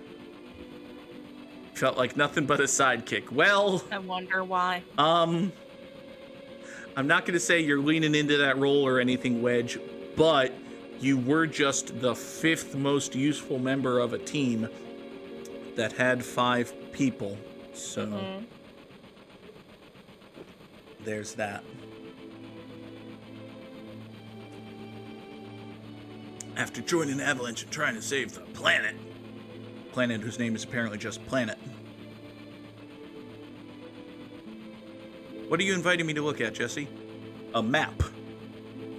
Felt like nothing but a sidekick. Well, I wonder why. I'm not going to say you're leaning into that role or anything, Wedge, but you were just the 5th most useful member of a team that had 5 people. So there's that. After joining Avalanche and trying to save the planet whose name is apparently just Planet. What are you inviting me to look at, Jesse? A map.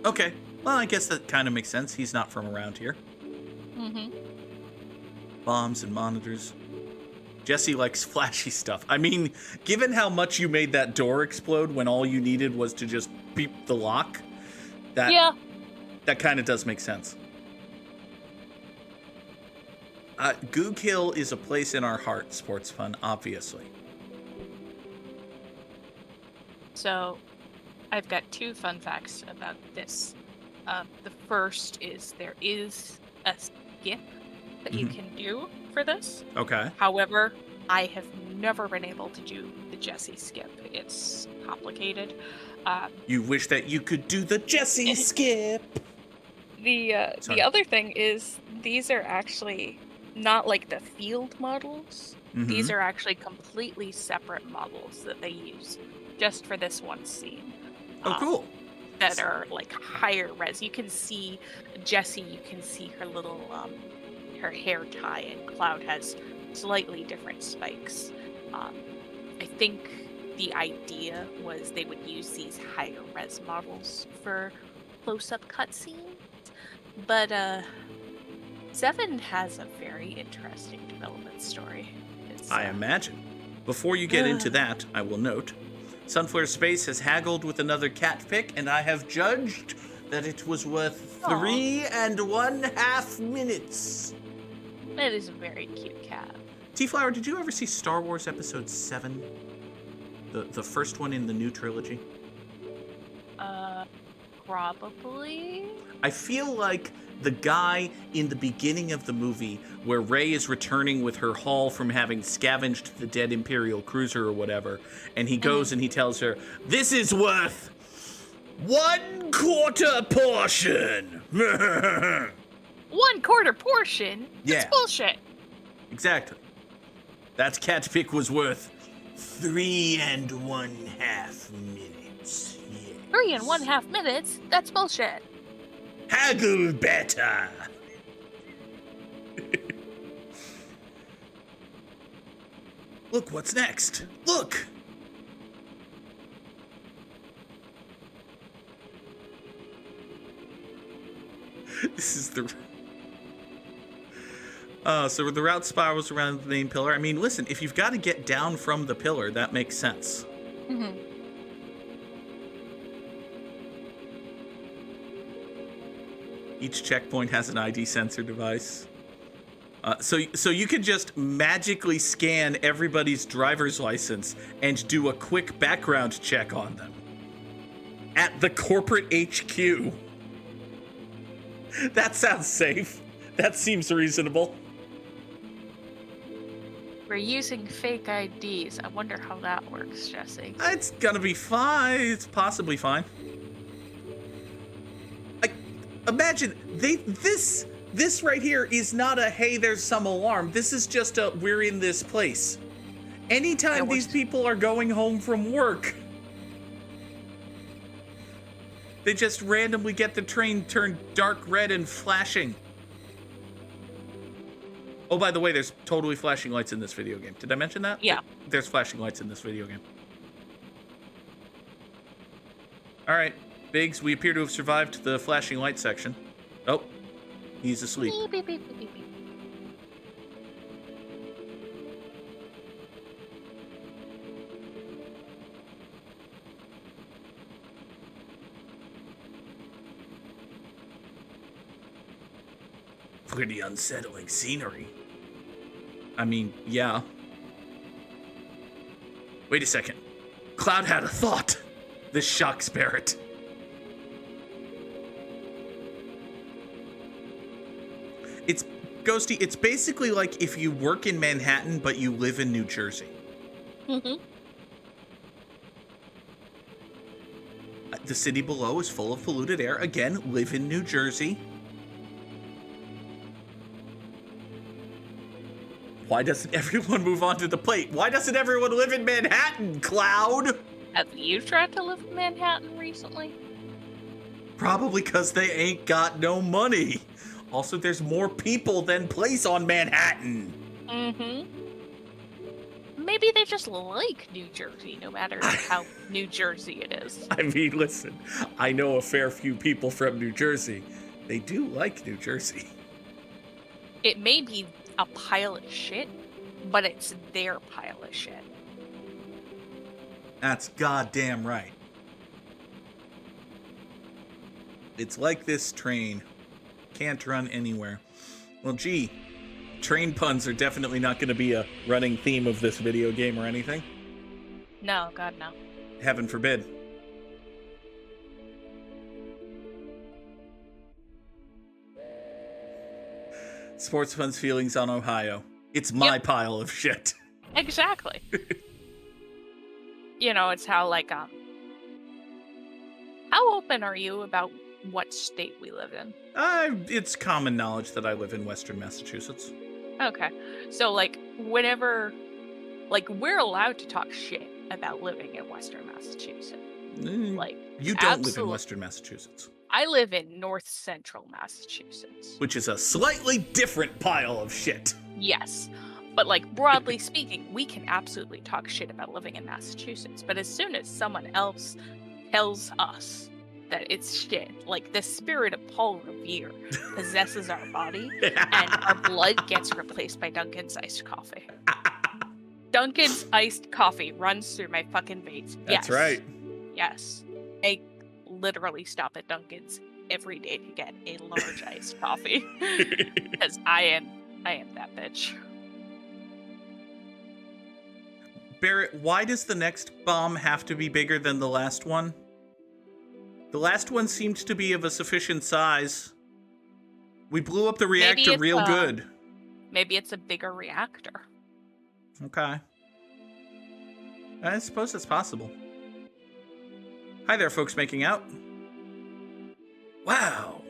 Okay, well, I guess that kind of makes sense. He's not from around here. Bombs and monitors. Jesse likes flashy stuff. I mean, given how much you made that door explode when all you needed was to just beep the lock, that kind of does make sense. Goog Hill is a place in our heart, Sports Fun, obviously. So, I've got 2 fun facts about this. The first is there is a skip that you can do for this. Okay. However, I have never been able to do the Jesse skip. It's complicated. You wish that you could do the Jesse skip. The other thing is these are actually not like the field models. These are actually completely separate models that they use just for this one scene. Oh, cool. That are like higher res. You can see Jessie, you can see her little her hair tie, and Cloud has slightly different spikes. I think the idea was they would use these higher res models for close-up cutscenes, but 7 has a very interesting development story. I imagine. Before you get into that, I will note, Sunflare Space has haggled with another cat pick, and I have judged that it was worth 3.5 minutes. It is a very cute cat. T-Flower, did you ever see Star Wars Episode 7? The first one in the new trilogy? Probably. I feel like the guy in the beginning of the movie where Rey is returning with her haul from having scavenged the dead Imperial cruiser or whatever, and he goes and he tells her, "This is worth 1/4 portion." 1/4 portion? That's Yeah. bullshit. Exactly. That cat pick was worth 3.5 minutes. Yes. 3.5 minutes? That's bullshit. Haggle better. Look, what's next? Look! This is the... so the route spirals around the main pillar. I mean, listen, if you've got to get down from the pillar, that makes sense. Each checkpoint has an ID sensor device. So you could just magically scan everybody's driver's license and do a quick background check on them. at the corporate HQ. That sounds safe. That seems reasonable. We're using fake IDs. I wonder how that works, Jesse. It's gonna be fine. It's possibly fine. Imagine this right here is not a hey, there's some alarm. This is just a we're in this place. Anytime these people are going home from work, they just randomly get the train turned dark red and flashing. Oh, by the way, there's totally flashing lights in this video game. Did I mention that? Yeah. There's flashing lights in this video game. All right, Biggs, we appear to have survived the flashing light section. Oh, he's asleep. Beep, beep, beep, beep, beep. Pretty unsettling scenery. I mean, yeah. Wait a second. Cloud had a thought. This shock spirit. It's Ghosty, it's basically like if you work in Manhattan, but you live in New Jersey. Mm-hmm. The city below is full of polluted air. Again, live in New Jersey. Why doesn't everyone move on to the plate? Why doesn't everyone live in Manhattan, Cloud? Have you tried to live in Manhattan recently? Probably because they ain't got no money. Also, there's more people than place on Manhattan. Mm-hmm. Maybe they just like New Jersey, no matter how New Jersey it is. I mean, listen, I know a fair few people from New Jersey. They do like New Jersey. It may be a pile of shit, but it's their pile of shit. That's goddamn right. It's like this train. Can't run anywhere. Well, gee, train puns are definitely not going to be a running theme of this video game or anything. No, God, no. Heaven forbid. Sports Fun's feelings on Ohio. It's my pile of shit. Exactly. You know, it's how, like, how open are you about what state we live in? It's common knowledge that I live in Western Massachusetts. Okay. So, like, whenever, like, we're allowed to talk shit about living in Western Massachusetts. Like, you don't live in Western Massachusetts. I live in North Central Massachusetts. Which is a slightly different pile of shit. Yes. But, like, broadly speaking, we can absolutely talk shit about living in Massachusetts. But as soon as someone else tells us that it's shit, like the spirit of Paul Revere possesses our body and our blood gets replaced by Dunkin's iced coffee. Dunkin's iced coffee runs through my fucking veins. That's right. Yes. I literally stop at Dunkin's every day to get a large iced coffee. Because I am that bitch. Barrett, why does the next bomb have to be bigger than the last one? The last one seemed to be of a sufficient size. We blew up the reactor real good. Maybe it's a bigger reactor. Okay. I suppose it's possible. Hi there, folks making out. Wow.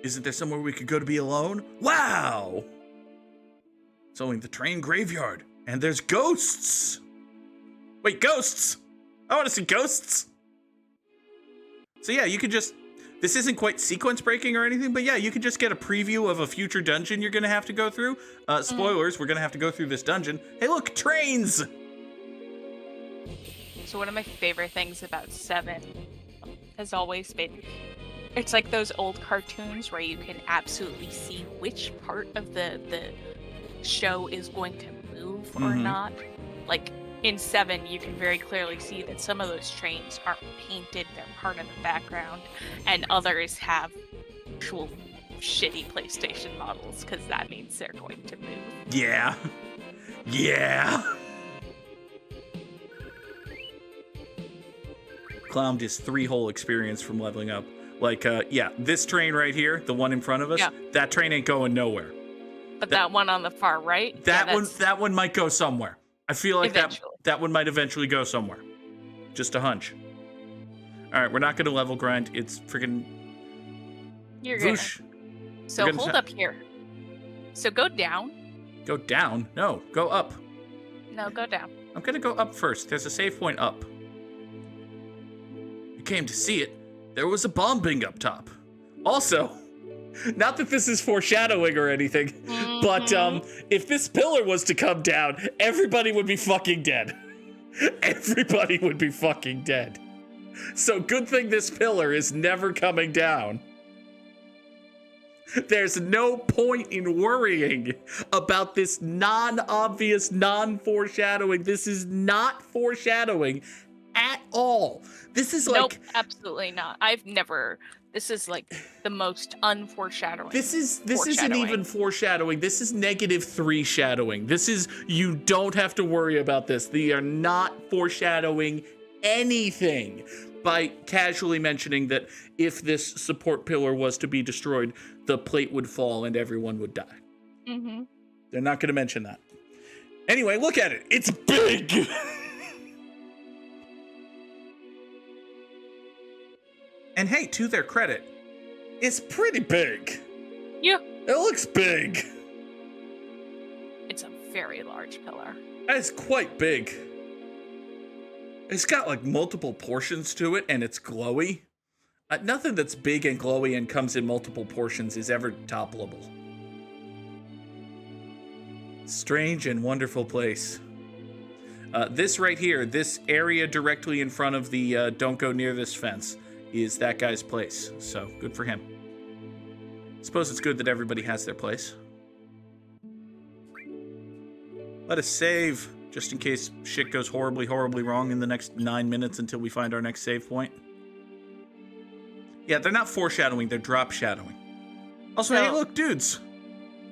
Isn't there somewhere we could go to be alone? Wow. It's only the train graveyard. And there's ghosts. Wait, ghosts? I want to see ghosts. So yeah, you could just, this isn't quite sequence breaking or anything, but yeah, you could just get a preview of a future dungeon you're going to have to go through. Spoilers, we're going to have to go through this dungeon. Hey look, trains! So one of my favorite things about 7 has always been, it's like those old cartoons where you can absolutely see which part of the show is going to move or not. Like, in 7, you can very clearly see that some of those trains aren't painted, they're part of the background, and others have actual shitty PlayStation models, because that means they're going to move. Yeah. Yeah. Cloumd is 3 whole experience from leveling up. Like, yeah, this train right here, the one in front of us, that train ain't going nowhere. But that one on the far right? That one might go somewhere. I feel like that one might eventually go somewhere. Just a hunch. All right, we're not going to level grind. It's freaking... You're good. So hold up here. So go down. Go down? No, go up. No, go down. I'm going to go up first. There's a save point up. You came to see it. There was a bombing up top. Also, not that this is foreshadowing or anything, but if this pillar was to come down, everybody would be fucking dead. Everybody would be fucking dead. So good thing this pillar is never coming down. There's no point in worrying about this non-obvious, non-foreshadowing. This is not foreshadowing at all. This is like... Nope, absolutely not. This is like the most unforeshadowing. This isn't even foreshadowing. This is -3 shadowing. This is, you don't have to worry about this. They are not foreshadowing anything by casually mentioning that if this support pillar was to be destroyed, the plate would fall and everyone would die. Mm-hmm. They're not going to mention that. Anyway, look at it. It's big. And hey, to their credit, it's pretty big. Yeah. It looks big. It's a very large pillar. It's quite big. It's got like multiple portions to it, and it's glowy. Nothing that's big and glowy and comes in multiple portions is ever toppleable. Strange and wonderful place. This right here, this area directly in front of the don't go near this fence, is that guy's place. So good for him. Suppose it's good that everybody has their place. Let us save, just in case shit goes horribly, horribly wrong in the next 9 minutes until we find our next save point. Yeah, they're not foreshadowing, they're drop shadowing. Also, hey, look, dudes.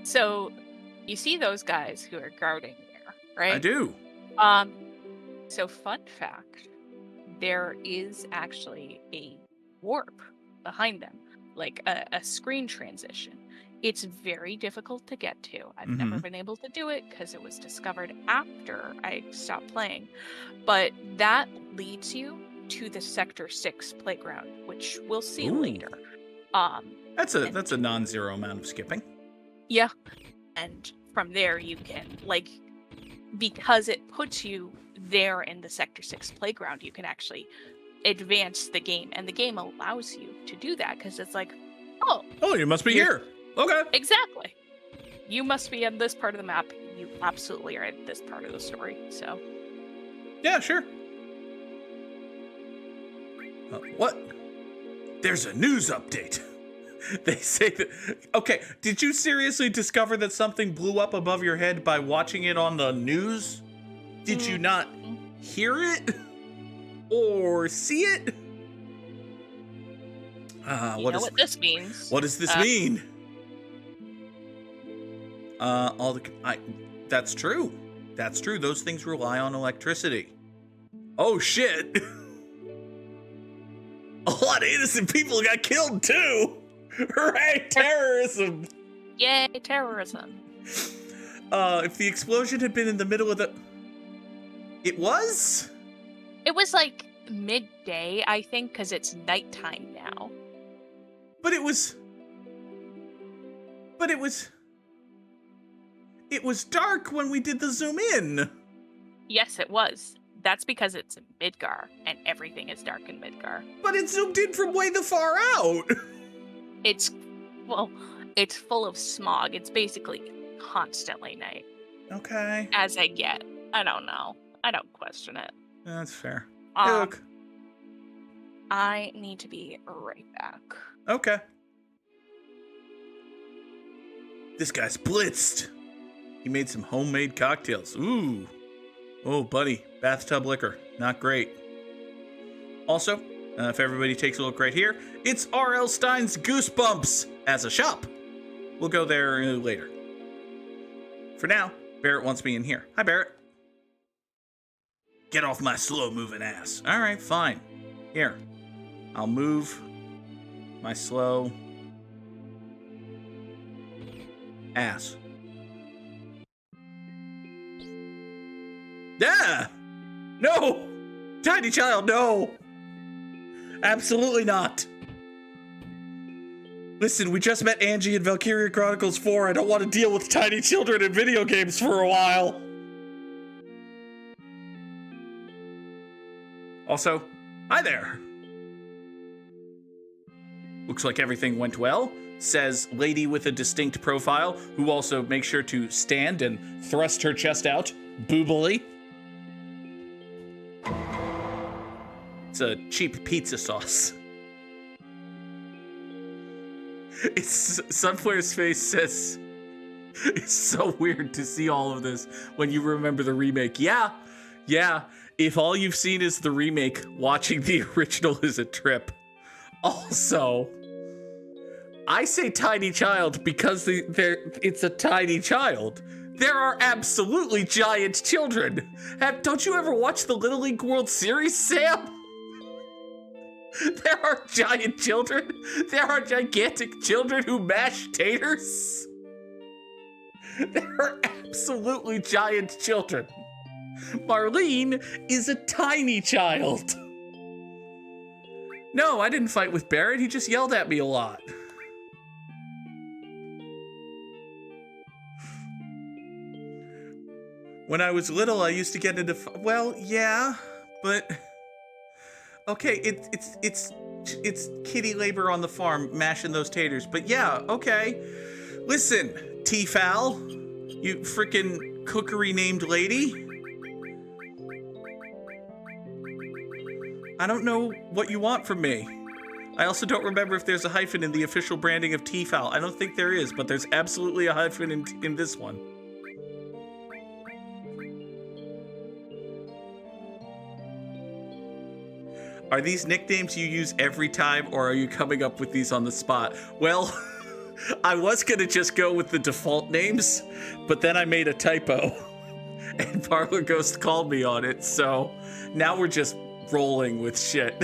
So, you see those guys who are guarding there, right? I do. So fun fact, there is actually a warp behind them, like a screen transition. It's very difficult to get to. I've never been able to do it because it was discovered after I stopped playing. But that leads you to the Sector 6 playground, which we'll see later. That's a non-zero amount of skipping. Yeah. And from there you can, like, because it puts you there in the Sector 6 playground, you can actually advance the game. And the game allows you to do that because it's like, oh, you must be here. Okay. Exactly. You must be in this part of the map. You absolutely are in this part of the story. So. Yeah, sure. What? There's a news update. They say that... Okay, did you seriously discover that something blew up above your head by watching it on the news? Did you not hear it? Or see it? What this means. What does this mean? That's true. That's true. Those things rely on electricity. Oh, shit. A lot of innocent people got killed, too. Hooray, terrorism. Yay, terrorism. If the explosion had been in the middle of the... It was? It was like midday, I think, because it's nighttime now. But it was dark when we did the zoom in. Yes, it was. That's because it's in Midgar, and everything is dark in Midgar. But it zoomed in from way the far out. It's full of smog. It's basically constantly night. Okay. As I get. I don't know. I don't question it. That's fair. Look. I need to be right back. Okay. This guy's blitzed. He made some homemade cocktails. Ooh. Oh, buddy. Bathtub liquor. Not great. Also, if everybody takes a look right here, it's R.L. Stein's Goosebumps as a shop. We'll go there later. For now, Barrett wants me in here. Hi, Barrett. Get off my slow-moving ass. All right, fine. Here. I'll move my slow ass. Yeah! No! Tiny child, no! Absolutely not. Listen, we just met Angie in Valkyria Chronicles 4. I don't want to deal with tiny children in video games for a while. Also, hi there. Looks like everything went well, says lady with a distinct profile, who also makes sure to stand and thrust her chest out, boobily. It's a cheap pizza sauce. Sunflare's face says, it's so weird to see all of this when you remember the remake. Yeah. If all you've seen is the remake, watching the original is a trip. Also, I say tiny child because it's a tiny child. There are absolutely giant children. Don't you ever watch the Little League World Series, Sam? There are giant children. There are gigantic children who mash taters. There are absolutely giant children. Marlene is a tiny child. No, I didn't fight with Barrett. He just yelled at me a lot. When I was little, I used to get into... Well, yeah, but... Okay, it's kitty labor on the farm, mashing those taters. But yeah, okay. Listen, T-Fowl, you frickin' cookery-named lady. I don't know what you want from me. I also don't remember if there's a hyphen in the official branding of T-Fowl. I don't think there is, but there's absolutely a hyphen in this one. Are these nicknames you use every time, or are you coming up with these on the spot? Well, I was gonna just go with the default names, but then I made a typo, and Parlor Ghost called me on it, so now we're just rolling with shit.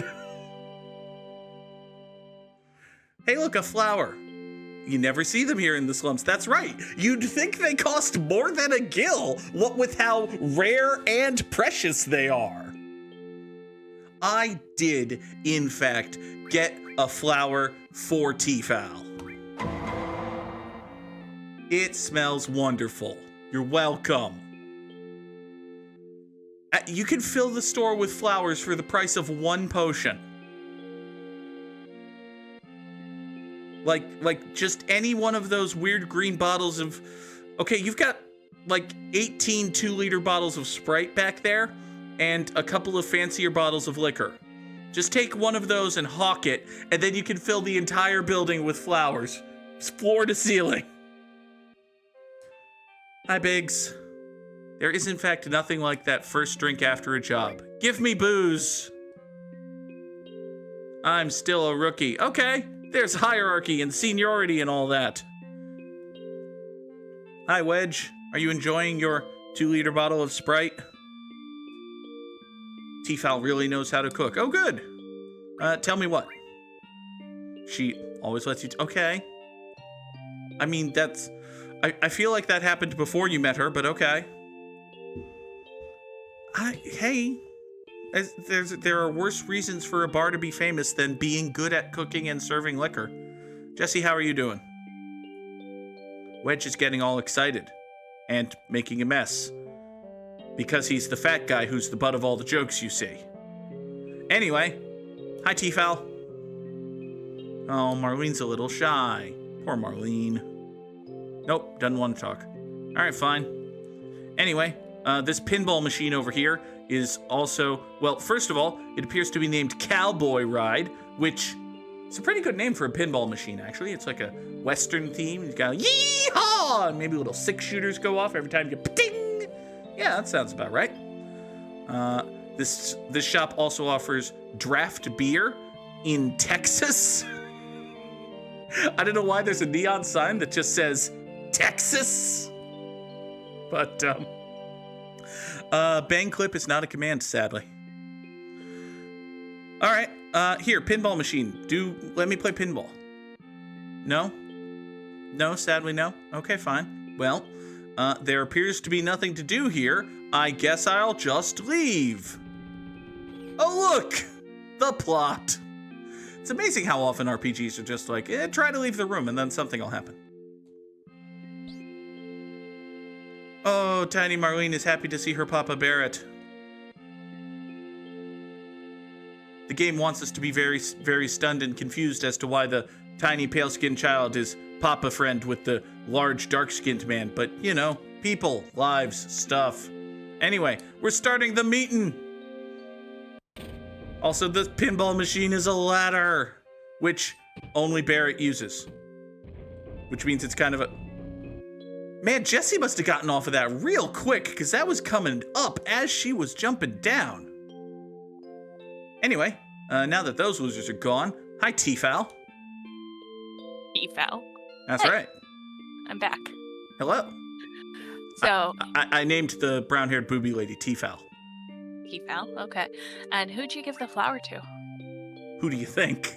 Hey, look, a flower. You never see them here in the slums. That's right. You'd think they cost more than a gil, what with how rare and precious they are. I did, in fact, get a flower for T-Fowl. It smells wonderful. You're welcome. You can fill the store with flowers for the price of 1 potion. Like just any one of those weird green bottles of... Okay, you've got like 18 2-liter bottles of Sprite back there, and a couple of fancier bottles of liquor. Just take one of those and hawk it, and then you can fill the entire building with flowers. Floor to ceiling. Hi, Biggs. There is, in fact, nothing like that first drink after a job. Give me booze. I'm still a rookie. Okay, there's hierarchy and seniority and all that. Hi, Wedge. Are you enjoying your 2-liter bottle of Sprite? T-Fowl really knows how to cook. Oh, good. Tell me what. She always lets you... Okay. I mean, that's... I feel like that happened before you met her, but okay. Hey. There are worse reasons for a bar to be famous than being good at cooking and serving liquor. Jesse, how are you doing? Wedge is getting all excited. And making a mess. Because he's the fat guy who's the butt of all the jokes you see. Anyway, hi T-Fowl. Oh, Marlene's a little shy. Poor Marlene. Nope, doesn't want to talk. Alright, fine. Anyway, this pinball machine over here is also... Well, first of all, it appears to be named Cowboy Ride, which is a pretty good name for a pinball machine, actually. It's like a Western theme. It's got a yee-haw! And maybe little 6-shooters go off every time you pa-ting! Yeah, that sounds about right. This shop also offers draft beer in Texas. I don't know why there's a neon sign that just says Texas. But bang clip is not a command, sadly. All right, Here, pinball machine. Let me play pinball. No? No, sadly no. Okay, fine. Well, there appears to be nothing to do here. I guess I'll just leave. Oh, look! The plot. It's amazing how often RPGs are just like, try to leave the room and then something will happen. Oh, Tiny Marlene is happy to see her Papa Barrett. The game wants us to be very, very stunned and confused as to why the tiny pale-skinned child is Papa friend with the large dark-skinned man. But, you know, people, lives, stuff. Anyway, we're starting the meeting. Also, the pinball machine is a ladder, which only Barrett uses. Which means it's kind of a... Man, Jessie must have gotten off of that real quick, because that was coming up as she was jumping down. Anyway, now that those losers are gone, hi, T-Fowl. T-Fowl. That's right. I'm back. Hello. So... I named the brown-haired booby lady T-Fowl. T-Fowl, okay. And who'd you give the flower to? Who do you think?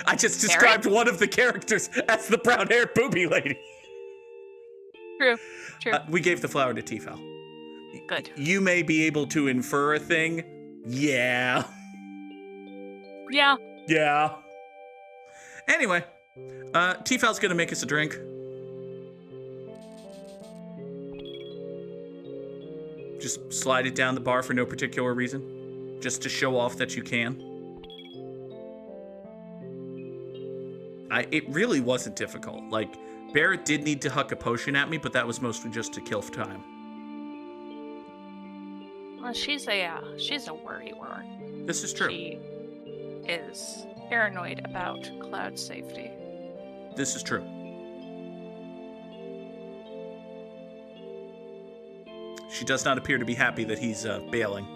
I just described one of the characters as the brown-haired booby lady. True. We gave the flower to T-Fowl. Good. You may be able to infer a thing. Yeah. Yeah. Anyway, T-Fowl's gonna make us a drink. Just slide it down the bar for no particular reason. Just to show off that you can. It really wasn't difficult. Like, Barrett did need to huck a potion at me, but that was mostly just to kill time. Well, she's a worrywart. This is true. She is paranoid about Cloud's safety. This is true. She does not appear to be happy that he's bailing.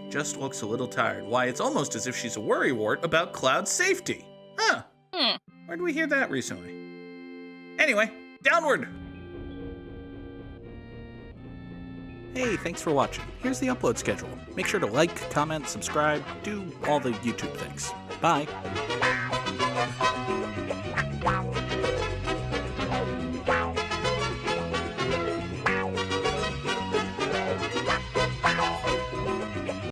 Just looks a little tired. Why, it's almost as if she's a worrywart about Cloud's safety. Huh. Where did we hear that recently? Anyway, downward! Hey, thanks for watching. Here's the upload schedule. Make sure to like, comment, subscribe, do all the YouTube things. Bye.